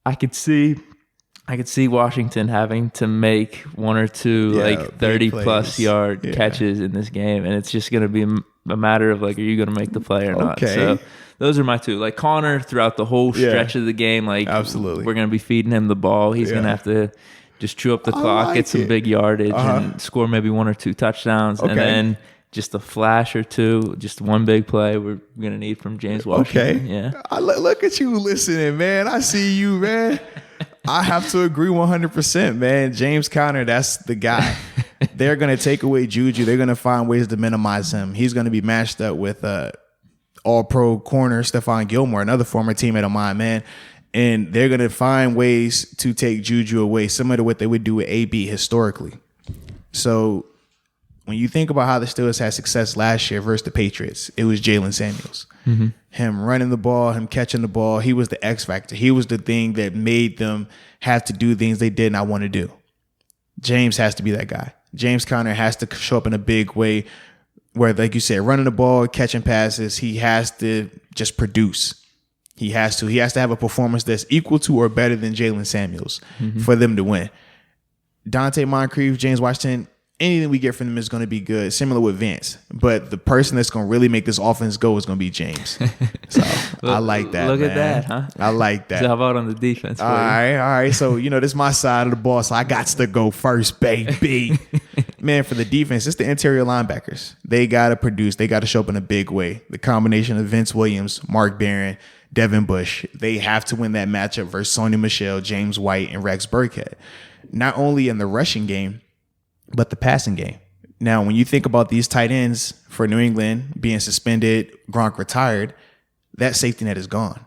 I could see Washington having to make one or two 30-plus yard catches in this game, and it's just going to be a matter of are you going to make the play or not? So those are my two. Like Conner throughout the whole stretch of the game, absolutely, we're going to be feeding him the ball. He's going to have to just chew up the clock, get some big yardage, and score maybe one or two touchdowns, and then just a flash or two, just one big play we're going to need from James Washington. Okay. Yeah. Look at you listening, man. I see you, man. I have to agree 100%, man. James Conner, that's the guy. They're going to take away Juju. They're going to find ways to minimize him. He's going to be matched up with all-pro corner Stephon Gilmore, another former teammate of mine, man. And they're going to find ways to take Juju away, similar to what they would do with AB historically. So when you think about how the Steelers had success last year versus the Patriots, it was Jalen Samuels. Mm-hmm. Him running the ball, him catching the ball. He was the X factor. He was the thing that made them have to do things they did not want to do. James has to be that guy. James Conner has to show up in a big way where, like you said, running the ball, catching passes, he has to just produce. He has to have a performance that's equal to or better than Jalen Samuels for them to win. Dante Moncrief, James Washington, anything we get from them is going to be good, similar with Vance. But the person that's going to really make this offense go is going to be James. So I like that. Look man. at that, huh? I like that. So how about on the defense? All right. So, this is my side of the ball, so I got to go first, baby. Man, for the defense, it's the interior linebackers. They got to produce. They got to show up in a big way. The combination of Vince Williams, Mark Barron, Devin Bush, they have to win that matchup versus Sony Michel, James White, and Rex Burkhead. Not only in the rushing game, but the passing game. Now, when you think about these tight ends for New England being suspended, Gronk retired, that safety net is gone.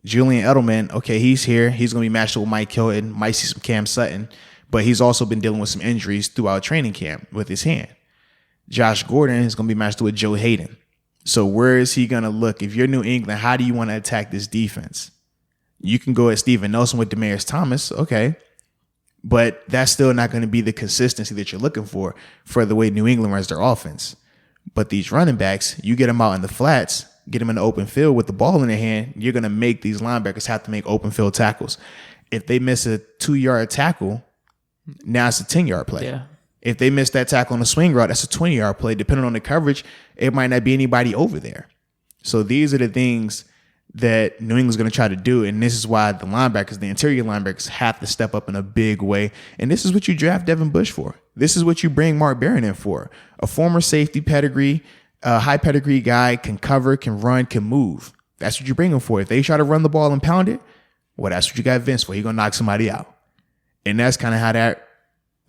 Julian Edelman, okay, he's here. He's going to be matched up with Mike Hilton, might see some Cam Sutton, but he's also been dealing with some injuries throughout training camp with his hand. Josh Gordon is going to be matched up with Joe Hayden. So where is he going to look? If you're New England, how do you want to attack this defense? You can go at Steven Nelson with Demaryius Thomas, okay. But that's still not going to be the consistency that you're looking for the way New England runs their offense. But these running backs, you get them out in the flats, get them in the open field with the ball in their hand, you're going to make these linebackers have to make open field tackles. If they miss a 2-yard tackle, now it's a 10-yard play. Yeah. If they miss that tackle on the swing route, that's a 20-yard play. Depending on the coverage, it might not be anybody over there. So these are the things that New England's going to try to do, and this is why the linebackers, the interior linebackers, have to step up in a big way. And this is what you draft Devin Bush for. This is what you bring Mark Barron in for. A former safety pedigree, a high pedigree guy, can cover, can run, can move. That's what you bring him for. If they try to run the ball and pound it, well, that's what you got Vince for. He's going to knock somebody out. And that's kind of how that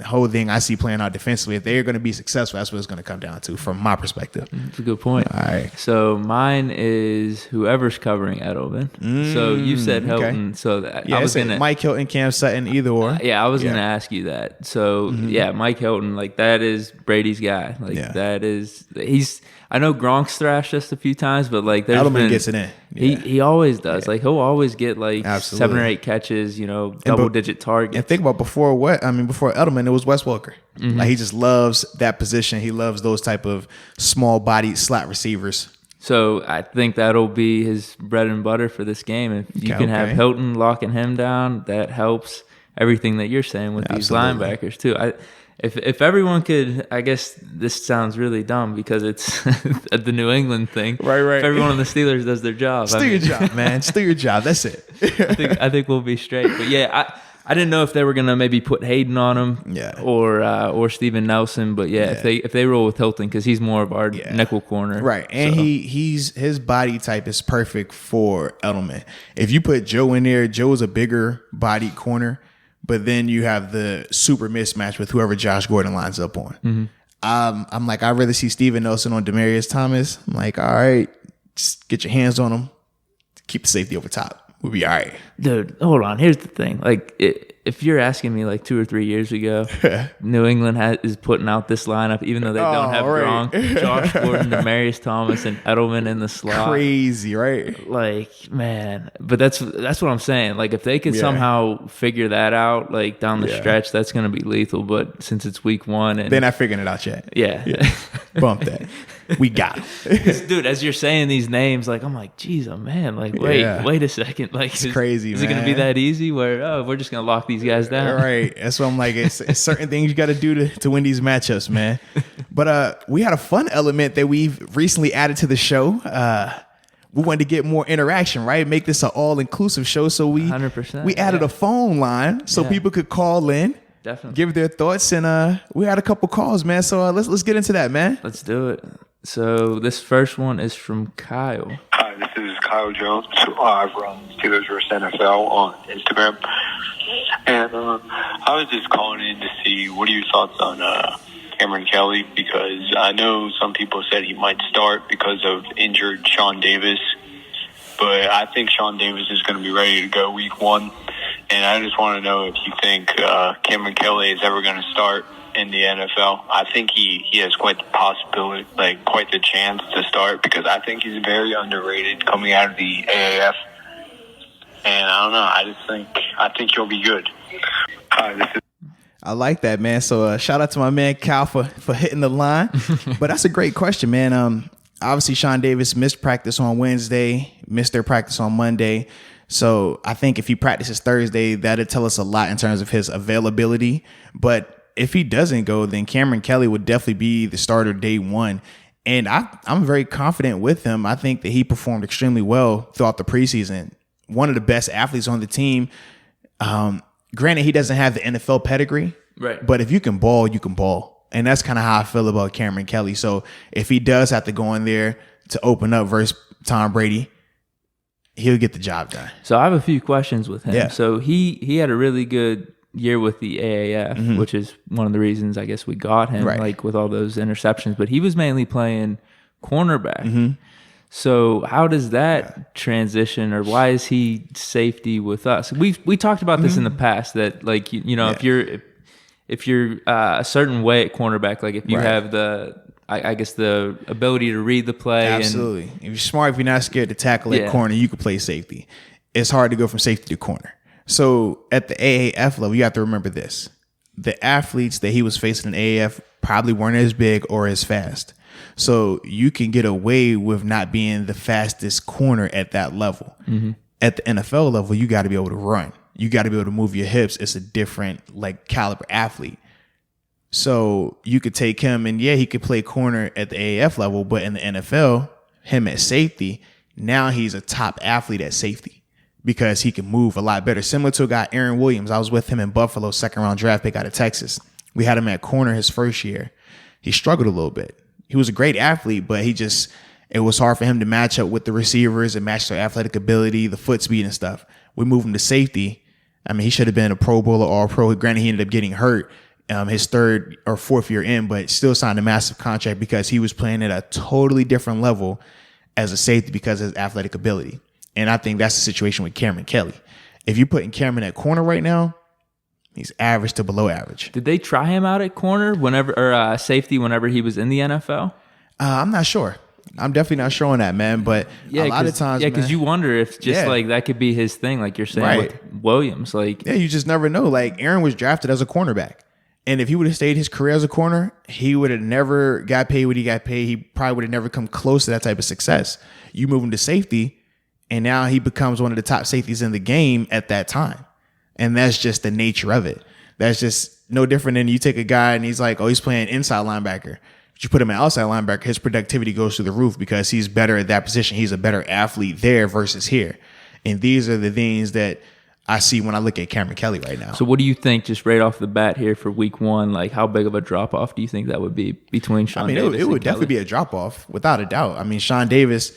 whole thing I see playing out defensively. If they're going to be successful, that's what it's going to come down to from my perspective. That's a good point. All right. So mine is whoever's covering Edelman. So you said Hilton. Okay. So I was going to Mike Hilton, Cam Sutton, either or. I was going to ask you that. So Mike Hilton, that is Brady's guy. That is I know Gronk's thrashed us a few times, but Edelman gets it in. He always does. Yeah. Like he'll always get like Absolutely. 7 or 8 catches, double-digit targets. And think about before Edelman, it was Wes Welker. Like he just loves that position. He loves those type of small-bodied slot receivers. So I think that'll be his bread and butter for this game. If you can have Hilton locking him down, that helps everything that you're saying with these linebackers too. If everyone could, I guess this sounds really dumb because it's the New England thing. Right. If everyone on the Steelers does their job. Still your job, man. Still your job. That's it. I think we'll be straight. But yeah, I didn't know if they were gonna maybe put Hayden on him, or Steven Nelson. But if they roll with Hilton because he's more of our nickel corner, right? And his body type is perfect for Edelman. If you put Joe in there, Joe is a bigger bodied corner, but then you have the super mismatch with whoever Josh Gordon lines up on. Mm-hmm. I'm like, I'd rather see Steven Nelson on Demaryius Thomas. I'm like, all right, just get your hands on him, keep the safety over top. We'll be all right. Dude, hold on. Here's the thing. Like, if you're asking me like 2 or 3 years ago, New England is putting out this lineup, even though they don't have Gronk, Josh Gordon, Demaryius Thomas, and Edelman in the slot. Crazy, right? Like, man. But that's what I'm saying. Like, if they could somehow figure that out, like down the stretch, that's going to be lethal. But since it's week 1, and they're not figuring it out yet. Yeah. Bump that. We got him. Dude, as you're saying these names, like I'm like, geez, oh man, like wait a second, like it's crazy. Is it going to be that easy? Where we're just going to lock these guys down? Right. That's what I'm like. It's certain things you got to do to win these matchups, man. But we had a fun element that we've recently added to the show. We wanted to get more interaction, right? Make this an all-inclusive show. So we 100%. We added a phone line so people could call in. Definitely. Give their thoughts, and we had a couple calls, man. So let's get into that, man. Let's do it. So this first one is from Kyle. Hi, this is Kyle Jones. I run Steelers vs. NFL on Instagram. And I was just calling in to see what are your thoughts on Cameron Kelly, because I know some people said he might start because of injured Sean Davis. But I think Sean Davis is going to be ready to go week 1. And I just want to know if you think Cameron Kelly is ever going to start in the NFL. I think he has quite the possibility, like quite the chance to start, because I think he's very underrated coming out of the AAF. And I don't know. I think he'll be good. Hi, this is. I like that, man. So shout out to my man Cal for hitting the line. But that's a great question, man. Obviously Sean Davis missed practice on Wednesday, missed their practice on Monday. So I think if he practices Thursday, that'll tell us a lot in terms of his availability. But if he doesn't go, then Cameron Kelly would definitely be the starter day 1. And I'm very confident with him. I think that he performed extremely well throughout the preseason. One of the best athletes on the team. Granted, he doesn't have the NFL pedigree. Right. But if you can ball, you can ball. And that's kind of how I feel about Cameron Kelly. So if he does have to go in there to open up versus Tom Brady, he'll get the job done. So I have a few questions with him. Yeah. So he had a really good year with the AAF, which is one of the reasons I guess we got him, like with all those interceptions. But he was mainly playing cornerback. So how does that transition, or why is he safety with us? We talked about this in the past, that like if you're a certain way at cornerback, like if you have I guess the ability to read the play. Absolutely. If you're smart, if you're not scared to tackle at corner, you can play safety. It's hard to go from safety to corner. So at the AAF level, you have to remember this. The athletes that he was facing in AAF probably weren't as big or as fast. So you can get away with not being the fastest corner at that level. At the NFL level, you got to be able to run. You got to be able to move your hips. It's a different like caliber athlete. So you could take him, and he could play corner at the AAF level, but in the NFL, him at safety, now he's a top athlete at safety because he can move a lot better. Similar to a guy, Aaron Williams. I was with him in Buffalo, 2nd round draft pick out of Texas. We had him at corner his first year. He struggled a little bit. He was a great athlete, but it was hard for him to match up with the receivers and match their athletic ability, the foot speed and stuff. We moved him to safety. I mean, he should have been a Pro Bowler or All-Pro. Granted, he ended up getting hurt his 3rd or 4th year in, but still signed a massive contract because he was playing at a totally different level as a safety because of his athletic ability. And I think that's the situation with Cameron Kelly. If you're putting Cameron at corner right now, he's average to below average. Did they try him out at corner safety whenever he was in the NFL? I'm not sure. I'm definitely not showing that, man. But a lot of times, because you wonder if just like that could be his thing, like you're saying with Williams. Like, yeah, you just never know. Like Aaron was drafted as a cornerback, and if he would have stayed his career as a corner, he would have never got paid what he got paid. He probably would have never come close to that type of success. You move him to safety, and now he becomes one of the top safeties in the game at that time, and that's just the nature of it. That's just no different than you take a guy and he's like, oh, he's playing inside linebacker. But you put him at outside linebacker, his productivity goes through the roof because he's better at that position. He's a better athlete there versus here. And these are the things that I see when I look at Cameron Kelly right now. So what do you think just right off the bat here for week one? Like how big of a drop-off do you think that would be between Sean Davis and Kelly? It would definitely be a drop-off without a doubt. I mean, Sean Davis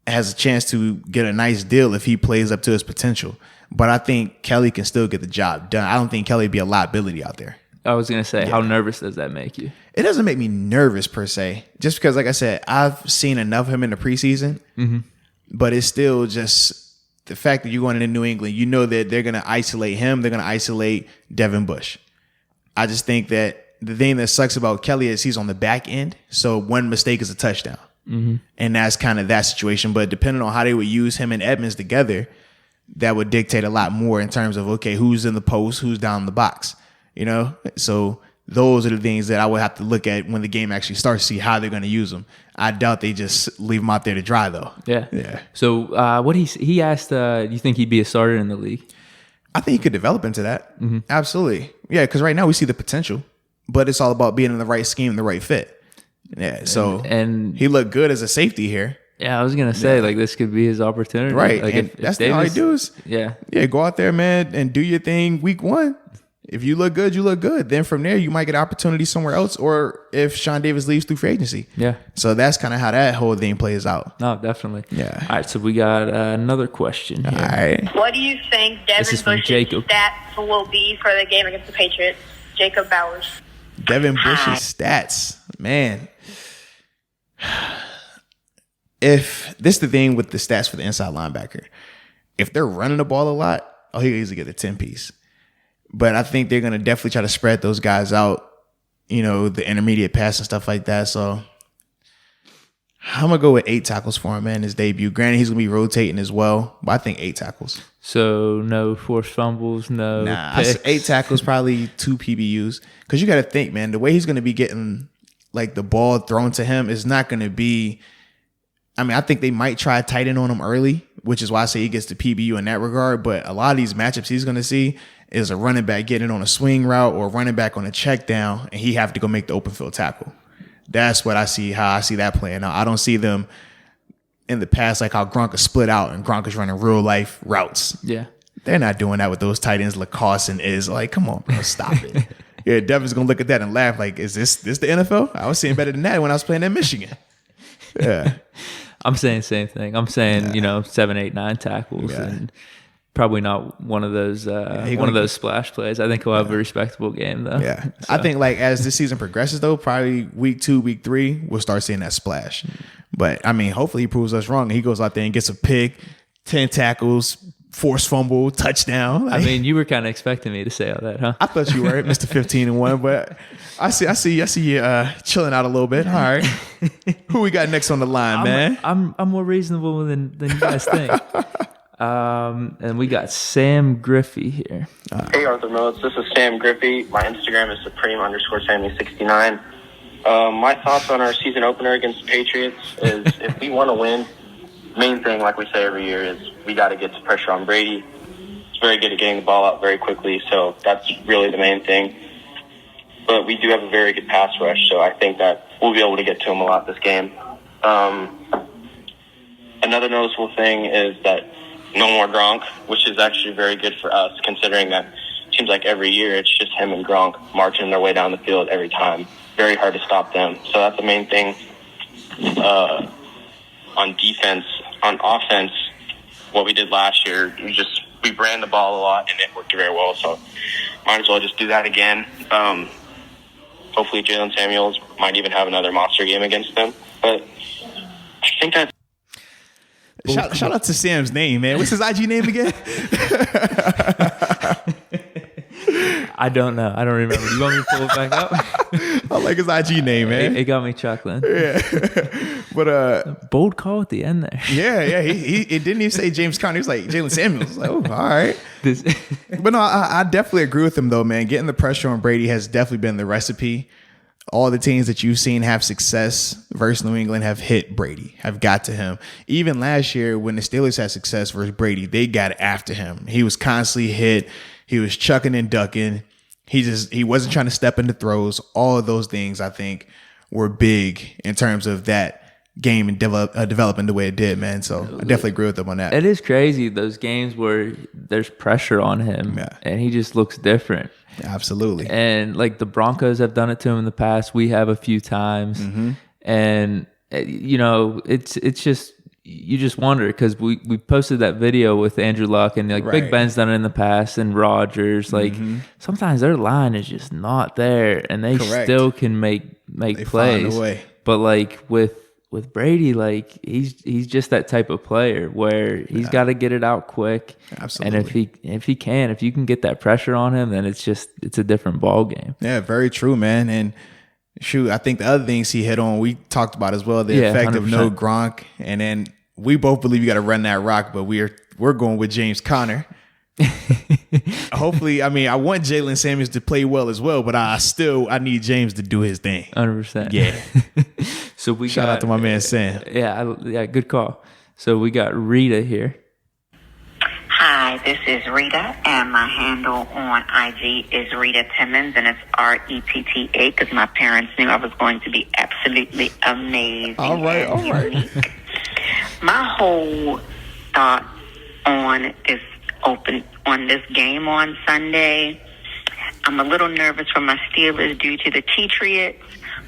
has a chance to get a nice deal if he plays up to his potential. But I think Kelly can still get the job done. I don't think Kelly would be a liability out there. I was going to say, how nervous does that make you? It doesn't make me nervous per se, just because, like I said, I've seen enough of him in the preseason, but it's still just the fact that you're going into New England, you know that they're going to isolate him. They're going to isolate Devin Bush. I just think that the thing that sucks about Kelly is he's on the back end. So one mistake is a touchdown. And that's kind of that situation. But depending on how they would use him and Edmonds together, that would dictate a lot more in terms of, okay, who's in the post, who's down in the box, you know? So those are the things that I would have to look at when the game actually starts, see how they're going to use them. I doubt they just leave him out there to dry, though. Yeah. So what he asked, do you think he'd be a starter in the league? I think he could develop into that. Absolutely. Yeah, because right now we see the potential, but it's all about being in the right scheme, the right fit. Yeah, so and he looked good as a safety here. Yeah, I was gonna say like this could be his opportunity, right? Like and that's all he do is go out there, man, and do your thing week one. If you look good, you look good. Then from there, you might get opportunity somewhere else, or if Sean Davis leaves through free agency. Yeah. So that's kind of how that whole thing plays out. No, definitely. Yeah. All right, so we got another question here. All right. What do you think Devin Bush's stats will be for the game against the Patriots? Jacob Bowers. Devin Bush's stats, man. If this is the thing with the stats for the inside linebacker, if they're running the ball a lot, he'll easily get a 10-piece. But I think they're going to definitely try to spread those guys out, you know, the intermediate pass and stuff like that. So I'm going to go with 8 tackles for him, man, his debut. Granted, he's going to be rotating as well, but I think 8 tackles. So no forced fumbles, no picks. 8 tackles, probably 2 PBUs. Because you got to think, man, the way he's going to be getting like the ball thrown to him is not going to be. I mean, I think they might try tight end on him early, which is why I say he gets the PBU in that regard. But a lot of these matchups he's going to see is a running back getting on a swing route or a running back on a check down, and he have to go make the open field tackle. That's what I see, how I see that playing out. I don't see them in the past like how Gronk is split out and Gronk is running real life routes. Yeah. They're not doing that with those tight ends. Lacoste and is like, come on, bro, stop it. Yeah, Devin's going to look at that and laugh like, is this the NFL? I was seeing better than that when I was playing at Michigan. Yeah. I'm saying same thing. I'm saying, 7, 8, 9 tackles and probably not one of those those splash plays. I think he'll have a respectable game though. Yeah. So. I think like as this season progresses though, probably week 2, week 3, we'll start seeing that splash. But I mean, hopefully he proves us wrong. He goes out there and gets a pick, 10 tackles, forced fumble, touchdown. Like, I mean, you were kind of expecting me to say all that, huh? I thought you were Mr. 15-1, but I see you chilling out a little bit. All right. Who we got next on the line, man? I'm more reasonable than you guys think. And we got Sam Griffey here. Hey, Arthur Moats. This is Sam Griffey. My Instagram is supreme_Sammy69. My thoughts on our season opener against the Patriots is if we want to win, main thing, like we say every year, is we got to get some pressure on Brady. He's very good at getting the ball out very quickly, so that's really the main thing. But we do have a very good pass rush, so I think that we'll be able to get to him a lot this game. Another noticeable thing is that no more Gronk, which is actually very good for us, considering that it seems like every year it's just him and Gronk marching their way down the field every time. Very hard to stop them. So that's the main thing. On defense, on offense, what we did last year, we ran the ball a lot and it worked very well. So might as well just do that again. Hopefully Jalen Samuels might even have another monster game against them. But I think that's Shout out to Sam's name, man. What's his IG name again? I don't know. I don't remember. Do you want me to pull it back up? I like his IG name, man. It got me chuckling. Yeah. But bold call at the end there. yeah. He it didn't even say James Conner. He was like Jalen Samuels. Like, oh, all right. But no, I definitely agree with him though, man. Getting the pressure on Brady has definitely been the recipe. All the teams that you've seen have success versus New England have hit Brady, have got to him. Even last year when the Steelers had success versus Brady, they got after him. He was constantly hit. He was chucking and ducking. He wasn't trying to step into throws. All of those things, I think, were big in terms of that game and developing the way it did, man. So I definitely agree with them on that. It is crazy, those games where there's pressure on him and he just looks different. Absolutely. And like the Broncos have done it to him in the past. We have a few times. And, you know, it's just, you just wonder because we posted that video with Andrew Luck and like Big Ben's done it in the past and Rodgers. Like sometimes their line is just not there and they still can make plays. Find a way. But like with Brady, like he's just that type of player where he's got to get it out quick. Absolutely. And if you can get that pressure on him, then it's a different ball game. Yeah, very true, man. And shoot, I think the other things he hit on, we talked about as well, the effect 100%. Of no Gronk. And then we both believe you got to run that rock, but we're going with James Conner. Hopefully, I mean, I want Jalen Samuels to play well as well, but I need James to do his thing. 100%. Yeah. So shout out to my man Sam. Yeah, good call. So we got Rita here. Hi, this is Rita, and my handle on IG is Rita Timmons, and it's RETTA because my parents knew I was going to be absolutely amazing. All right. My whole thought on this game on Sunday, I'm a little nervous for my Steelers due to the Patriots,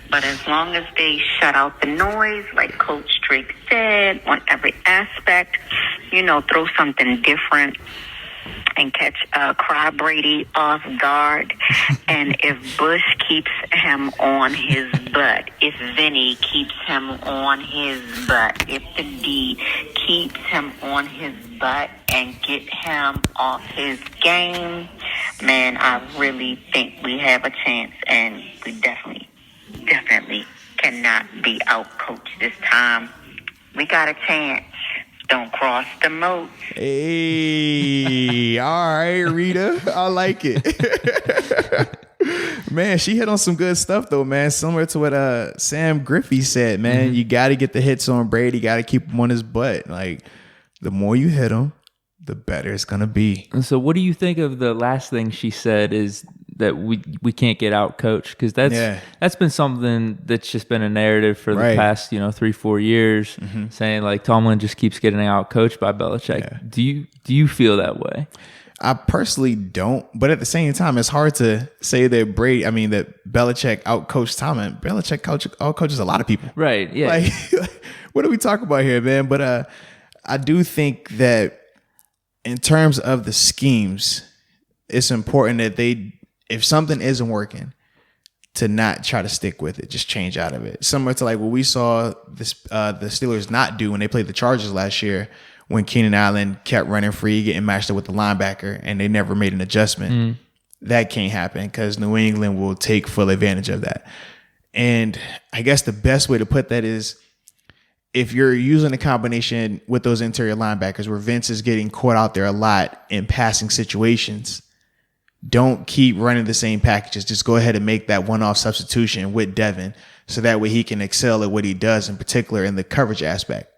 but as long as they shut out the noise, like Coach Drake said, on every aspect, throw something different and catch Cry Brady off guard. And if Bush keeps him on his butt, if Vinny keeps him on his butt, if the D keeps him on his butt and get him off his game, man, I really think we have a chance, and we definitely cannot be outcoached this time. We got a chance. Don't cross the moats. Hey, all right, Rita. I like it. Man, she hit on some good stuff, though, man. Similar to what Sam Griffey said, man. You got to get the hits on Brady. Got to keep him on his butt. Like, the more you hit him, the better it's going to be. And so what do you think of the last thing she said is that we can't get out coached? Because that's been something that's just been a narrative for the past 3-4 years, saying like Tomlin just keeps getting out coached by Belichick. Do you feel that way? I personally don't, but at the same time, it's hard to say that Belichick outcoached Tomlin. Belichick outcoaches a lot of people, right? Yeah. Like, what are we talking about here, man? But I do think that in terms of the schemes, it's important that if something isn't working, to not try to stick with it, just change out of it. Similar to like what we saw the Steelers not do when they played the Chargers last year, when Keenan Allen kept running free, getting matched up with the linebacker, and they never made an adjustment. That can't happen because New England will take full advantage of that. And I guess the best way to put that is if you're using a combination with those interior linebackers where Vince is getting caught out there a lot in passing situations, don't keep running the same packages. Just go ahead and make that one-off substitution with Devin so that way he can excel at what he does, in particular in the coverage aspect.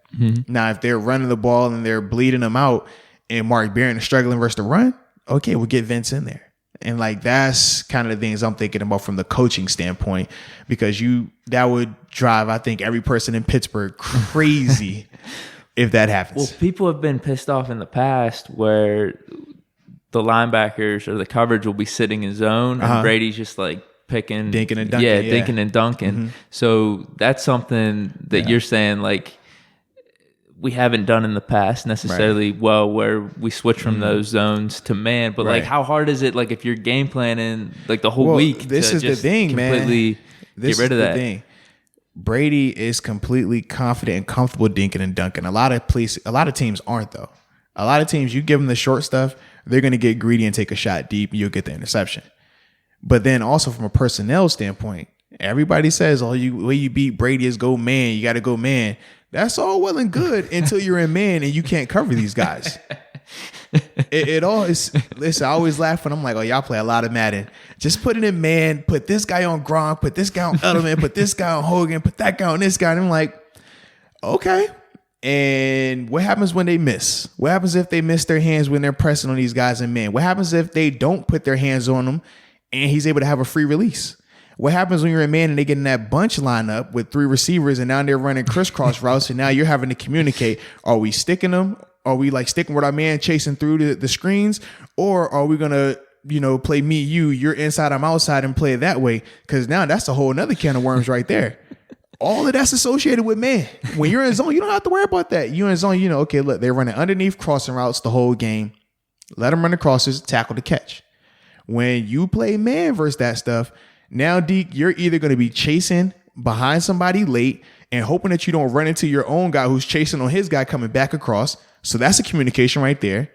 Now, if they're running the ball and they're bleeding them out and Mark Barron is struggling versus the run, okay, we'll get Vince in there. And like that's kind of the things I'm thinking about from the coaching standpoint, because that would drive, I think, every person in Pittsburgh crazy if that happens. Well, people have been pissed off in the past where the linebackers or the coverage will be sitting in zone and Brady's just like picking, dinking and dunking. Yeah, dinking and dunking. So that's something that you're saying like we haven't done in the past necessarily where we switch from those zones to man. But like how hard is it like if you're game planning like the whole week? This is the thing, man. Completely get rid of that. Thing. Brady is completely confident and comfortable dinking and dunking. A lot of teams aren't though. A lot of teams, you give them the short stuff, they're going to get greedy and take a shot deep and you'll get the interception. But then also from a personnel standpoint, everybody says, "Oh, the way you beat Brady is go man. You got to go man." That's all well and good until you're in man and you can't cover these guys. It all is. Listen, I always laugh when I'm like, "Oh, y'all play a lot of Madden. Just put it in man. Put this guy on Gronk. Put this guy on Edelman. Put this guy on Hogan. Put that guy on this guy." And I'm like, "Okay." And what happens when they miss? What happens if they miss their hands when they're pressing on these guys in man? What happens if they don't put their hands on them and he's able to have a free release? What happens when you're a man and they get in that bunch lineup with 3 receivers and now they're running crisscross routes and now you're having to communicate? Are we sticking them? Are we like sticking with our man chasing through the screens? Or are we going to, play me, you're inside, I'm outside and play it that way? Because now that's a whole nother can of worms right there. All of that's associated with man. When you're in zone, you don't have to worry about that. You're in zone, okay, look, they're running underneath crossing routes the whole game. Let them run the crosses, tackle the catch. When you play man versus that stuff, now, Deke, you're either going to be chasing behind somebody late and hoping that you don't run into your own guy who's chasing on his guy coming back across. So that's a communication right there.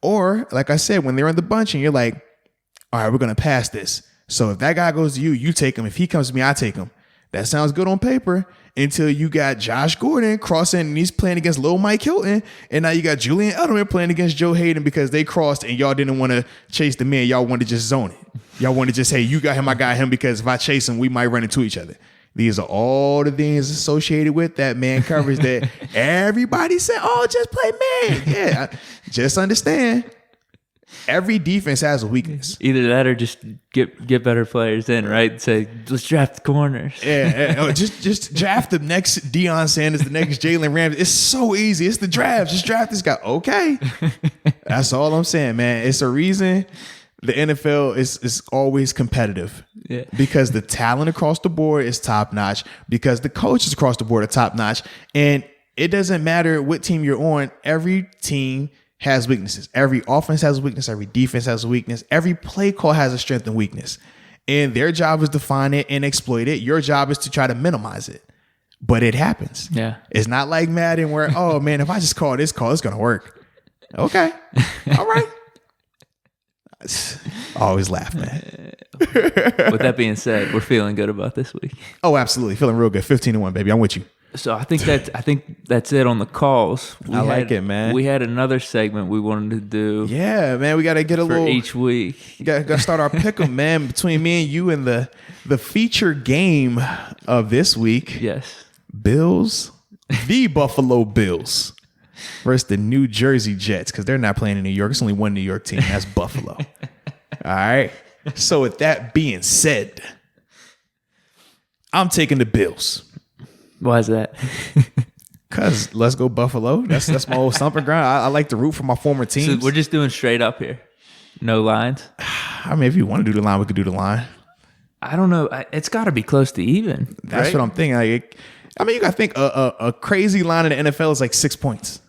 Or, like I said, when they're in the bunch and you're like, all right, we're going to pass this. So if that guy goes to you, you take him. If he comes to me, I take him. That sounds good on paper until you got Josh Gordon crossing and he's playing against Lil Mike Hilton. And now you got Julian Edelman playing against Joe Hayden because they crossed and y'all didn't want to chase the man. Y'all wanted to just zone it. Y'all want to just, hey, you got him, I got him, because if I chase him, we might run into each other. These are all the things associated with that man coverage that everybody said, oh, just play man. Yeah, just understand. Every defense has a weakness. Either that or just get better players in, right? Say, let's draft the corners. Yeah, just draft the next Deion Sanders, the next Jalen Ramsey. It's so easy. It's the draft. Just draft this guy. Okay. That's all I'm saying, man. It's a reason the NFL is always competitive. Yeah. Because the talent across the board is top notch. Because the coaches across the board are top notch. And it doesn't matter what team you're on. Every team has weaknesses. Every offense has a weakness. Every defense has a weakness. Every play call has a strength and weakness. And their job is to find it and exploit it. Your job is to try to minimize it. But it happens. Yeah. It's not like Madden where, oh man, if I just call this call, it's going to work. Okay. All right. I always laugh, man. With that being said, we're feeling good about this week. Oh, absolutely. Feeling real good. 15-1, baby. I'm with you. So I think that's it on the calls. I like it, man. We had another segment we wanted to do. Yeah, man. We got to get a little each week. Got to start our pick 'em, man, between me and you and the feature game of this week. Yes. Bills, the Buffalo Bills versus the New Jersey Jets, because they're not playing in New York. It's only one New York team. That's Buffalo. All right. So with that being said, I'm taking the Bills. Why is that? Because let's go Buffalo. That's my old stomping ground. I like to root for my former teams. So we're just doing straight up here. No lines? I mean, if you want to do the line, we could do the line. I don't know. It's got to be close to even. That's right? what I'm thinking. You got to think a crazy line in the NFL is like 6 points.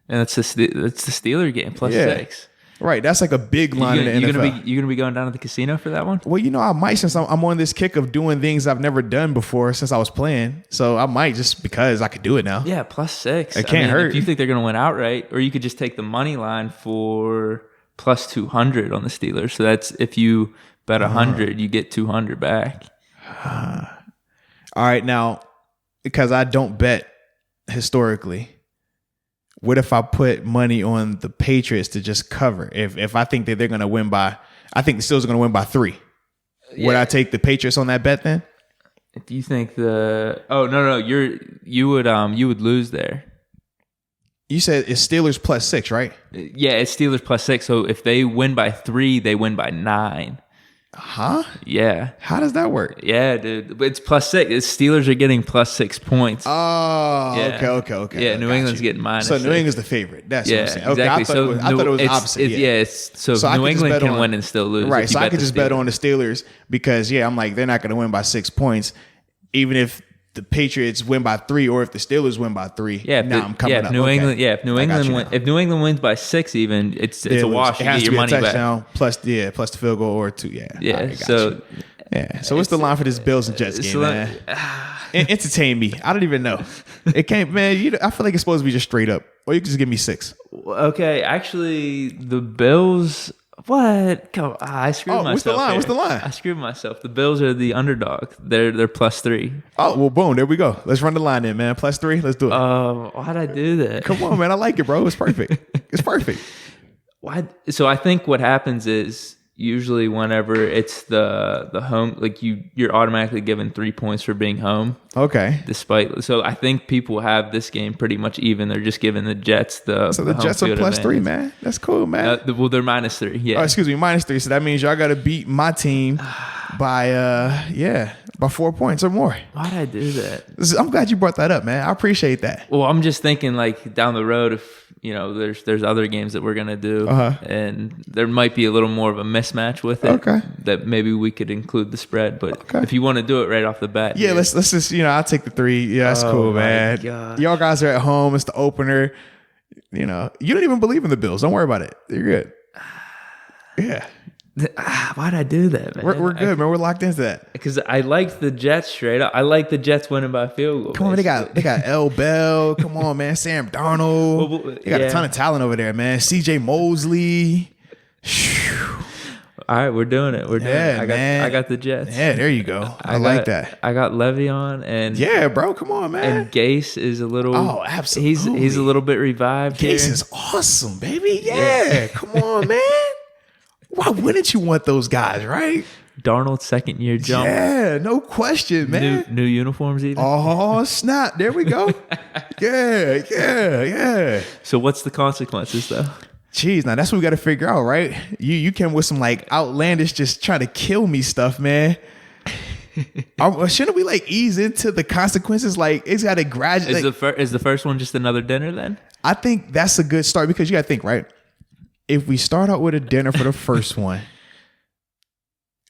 And it's the Steeler game plus 6. Right. That's like a big line in the NFL. You gonna be going down to the casino for that one? Well, I might, since I'm on this kick of doing things I've never done before since I was playing. So I might, just because I could do it now. Yeah, plus 6. It can't hurt. If you think they're gonna win outright, or you could just take the money line for plus 200 on the Steelers. So that's, if you bet 100, you get 200 back. All right, now, because I don't bet historically, what if I put money on the Patriots to just cover? If I think that they're going to win by, I think the Steelers are going to win by 3. Yeah. Would I take the Patriots on that bet then? If you think you would lose there. You said it's Steelers plus 6, right? Yeah, it's Steelers plus 6. So if they win by 3, they win by 9. Huh? Yeah. How does that work? Yeah, dude. It's plus 6. Steelers are getting plus 6 points. Oh, yeah. Okay. Yeah, New England's getting minus. So New 6. England's the favorite. That's what I'm saying. Okay, exactly. I thought it was opposite. So New England can win and still lose. Right. So I could just bet on the Steelers because, I'm like, they're not going to win by 6 points, even if the Patriots win by 3 or if the Steelers win by 3. Yeah, I'm coming up. If New England wins by 6, even it's a wash. You get your money back. Plus the field goal or 2. Yeah. Yeah. So what's the line for this Bills and Jets game, man? Entertain me. I don't even know. It can't, man. I feel like it's supposed to be just straight up, or you can just give me 6. Okay, actually, the Bills What? I screwed myself. What's the line? here. What's the line? I screwed myself. The Bills are the underdog. They're +3. Oh, well, boom. There we go. Let's run the line in, man. +3. Let's do it. Why'd I do that? Come on, man. I like it, bro. It's perfect. It's perfect. Why? So I think what happens is usually whenever it's the home, like you're automatically given 3 points for being home. Okay. So I think people have this game pretty much even. They're just giving the Jets the Jets are +3, man. That's cool, man. Well, they're -3. Yeah. Oh, excuse me, -3. So that means y'all got to beat my team by 4 points or more. Why'd I do that? I'm glad you brought that up, man. I appreciate that. Well, I'm just thinking like down the road, if there's other games that we're gonna do, and there might be a little more of a mismatch with it. Okay. That maybe we could include the spread, but if you want to do it right off the bat, yeah, let's just I'll take the 3. Yeah, that's cool, man. God. Y'all guys are at home. It's the opener. You don't even believe in the Bills. Don't worry about it. You're good. Yeah. Why'd I do that, man? We're good, man. We're locked into that. Because I liked the Jets straight up. I like the Jets winning by field goal. Come on, they got L. Bell. Come on, man. Sam Darnold. They got a ton of talent over there, man. C.J. Mosley. All right, we're doing it. We're doing it. I got the Jets. Yeah, there you go. I like that. I got Le'Veon and yeah, bro. Come on, man. And Gase is a little. Oh, absolutely. He's a little bit revived. Gase is awesome, baby. Yeah. Come on, man. Why wouldn't you want those guys, right? Darnold's second year jump. Yeah, no question, man. New uniforms even. Oh, snap. There we go. Yeah. So what's the consequences, though? Jeez, now that's what we got to figure out, right? You came with some like outlandish, just trying to kill me stuff, man. Shouldn't we like ease into the consequences? Like it's got to graduate. Is the first one just another dinner then? I think that's a good start because you got to think, right? If we start out with a dinner for the first one,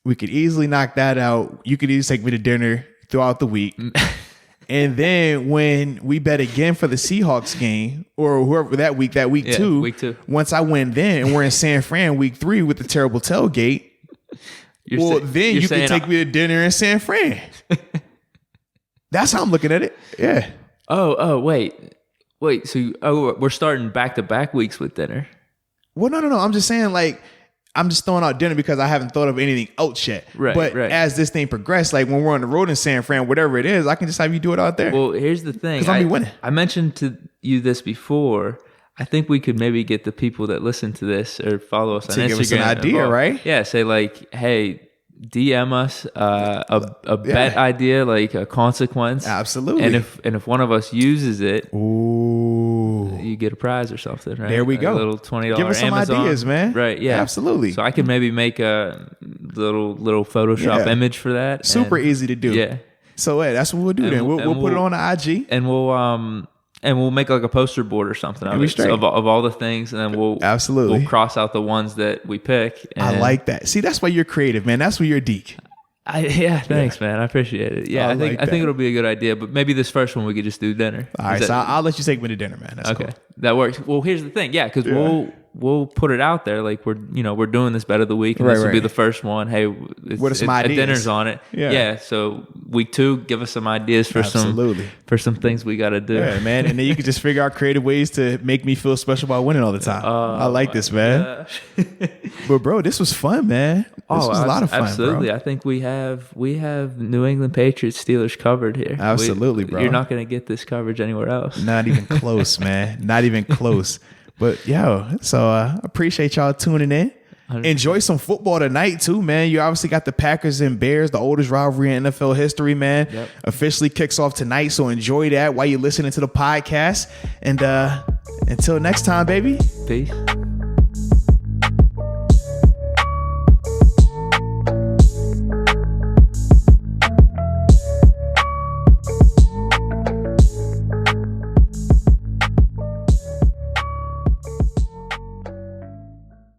we could easily knock that out. You could easily take me to dinner throughout the week. And then when we bet again for the Seahawks game or whoever that week two, once I win then and we're in San Fran week 3 with the terrible tailgate, then you can take me to dinner in San Fran. That's how I'm looking at it. Yeah. Oh, wait. So we're starting back-to-back weeks with dinner. Well, no. I'm just saying like, I'm just throwing out dinner because I haven't thought of anything else yet. Right. As this thing progressed, like when we're on the road in San Fran, whatever it is, I can just have you do it out there. Well, here's the thing. Because I'll be winning. I mentioned to you this before. I think we could maybe get the people that listen to this or follow us on Instagram. Give us an idea, right? Yeah, say like, hey, DM us a bet idea, like a consequence. Absolutely. And if one of us uses it, ooh, you get a prize or something, right? There we go. A little $20 Give us some Amazon. ideas, man. Right, yeah. Absolutely. So I can maybe make a little Photoshop image for that. Super easy to do. Yeah. So that's what we'll do then. We'll put it on the IG. And we'll make like a poster board or something of all the things, and then we'll cross out the ones that we pick. I like that. See, that's why you're creative, man. That's why you're Deke. Thanks, man. I appreciate it. Yeah, I think it'll be a good idea. But maybe this first one we could just do dinner. All right, so I'll let you take me to dinner, man. That's okay. Cool. That works. Well, here's the thing. Yeah, because we'll put it out there like we're doing this bet of the week, and this will be the first one. Hey, what are some ideas? Dinner's on it. Yeah. So week 2, give us some ideas for some things we got to do. Yeah, man. And then you can just figure out creative ways to make me feel special about winning all the time. I like this, man. But bro, this was fun, man. This was a lot of fun. Absolutely. Bro. I think we have New England Patriots Steelers covered here. Absolutely, bro. You're not going to get this coverage anywhere else. Not even close, man. Not even close. But so I appreciate y'all tuning in. 100%. Enjoy some football tonight too, man. You obviously got the Packers and Bears, the oldest rivalry in NFL history, man. Yep. Officially kicks off tonight, so enjoy that while you're listening to the podcast. And until next time, baby. Peace.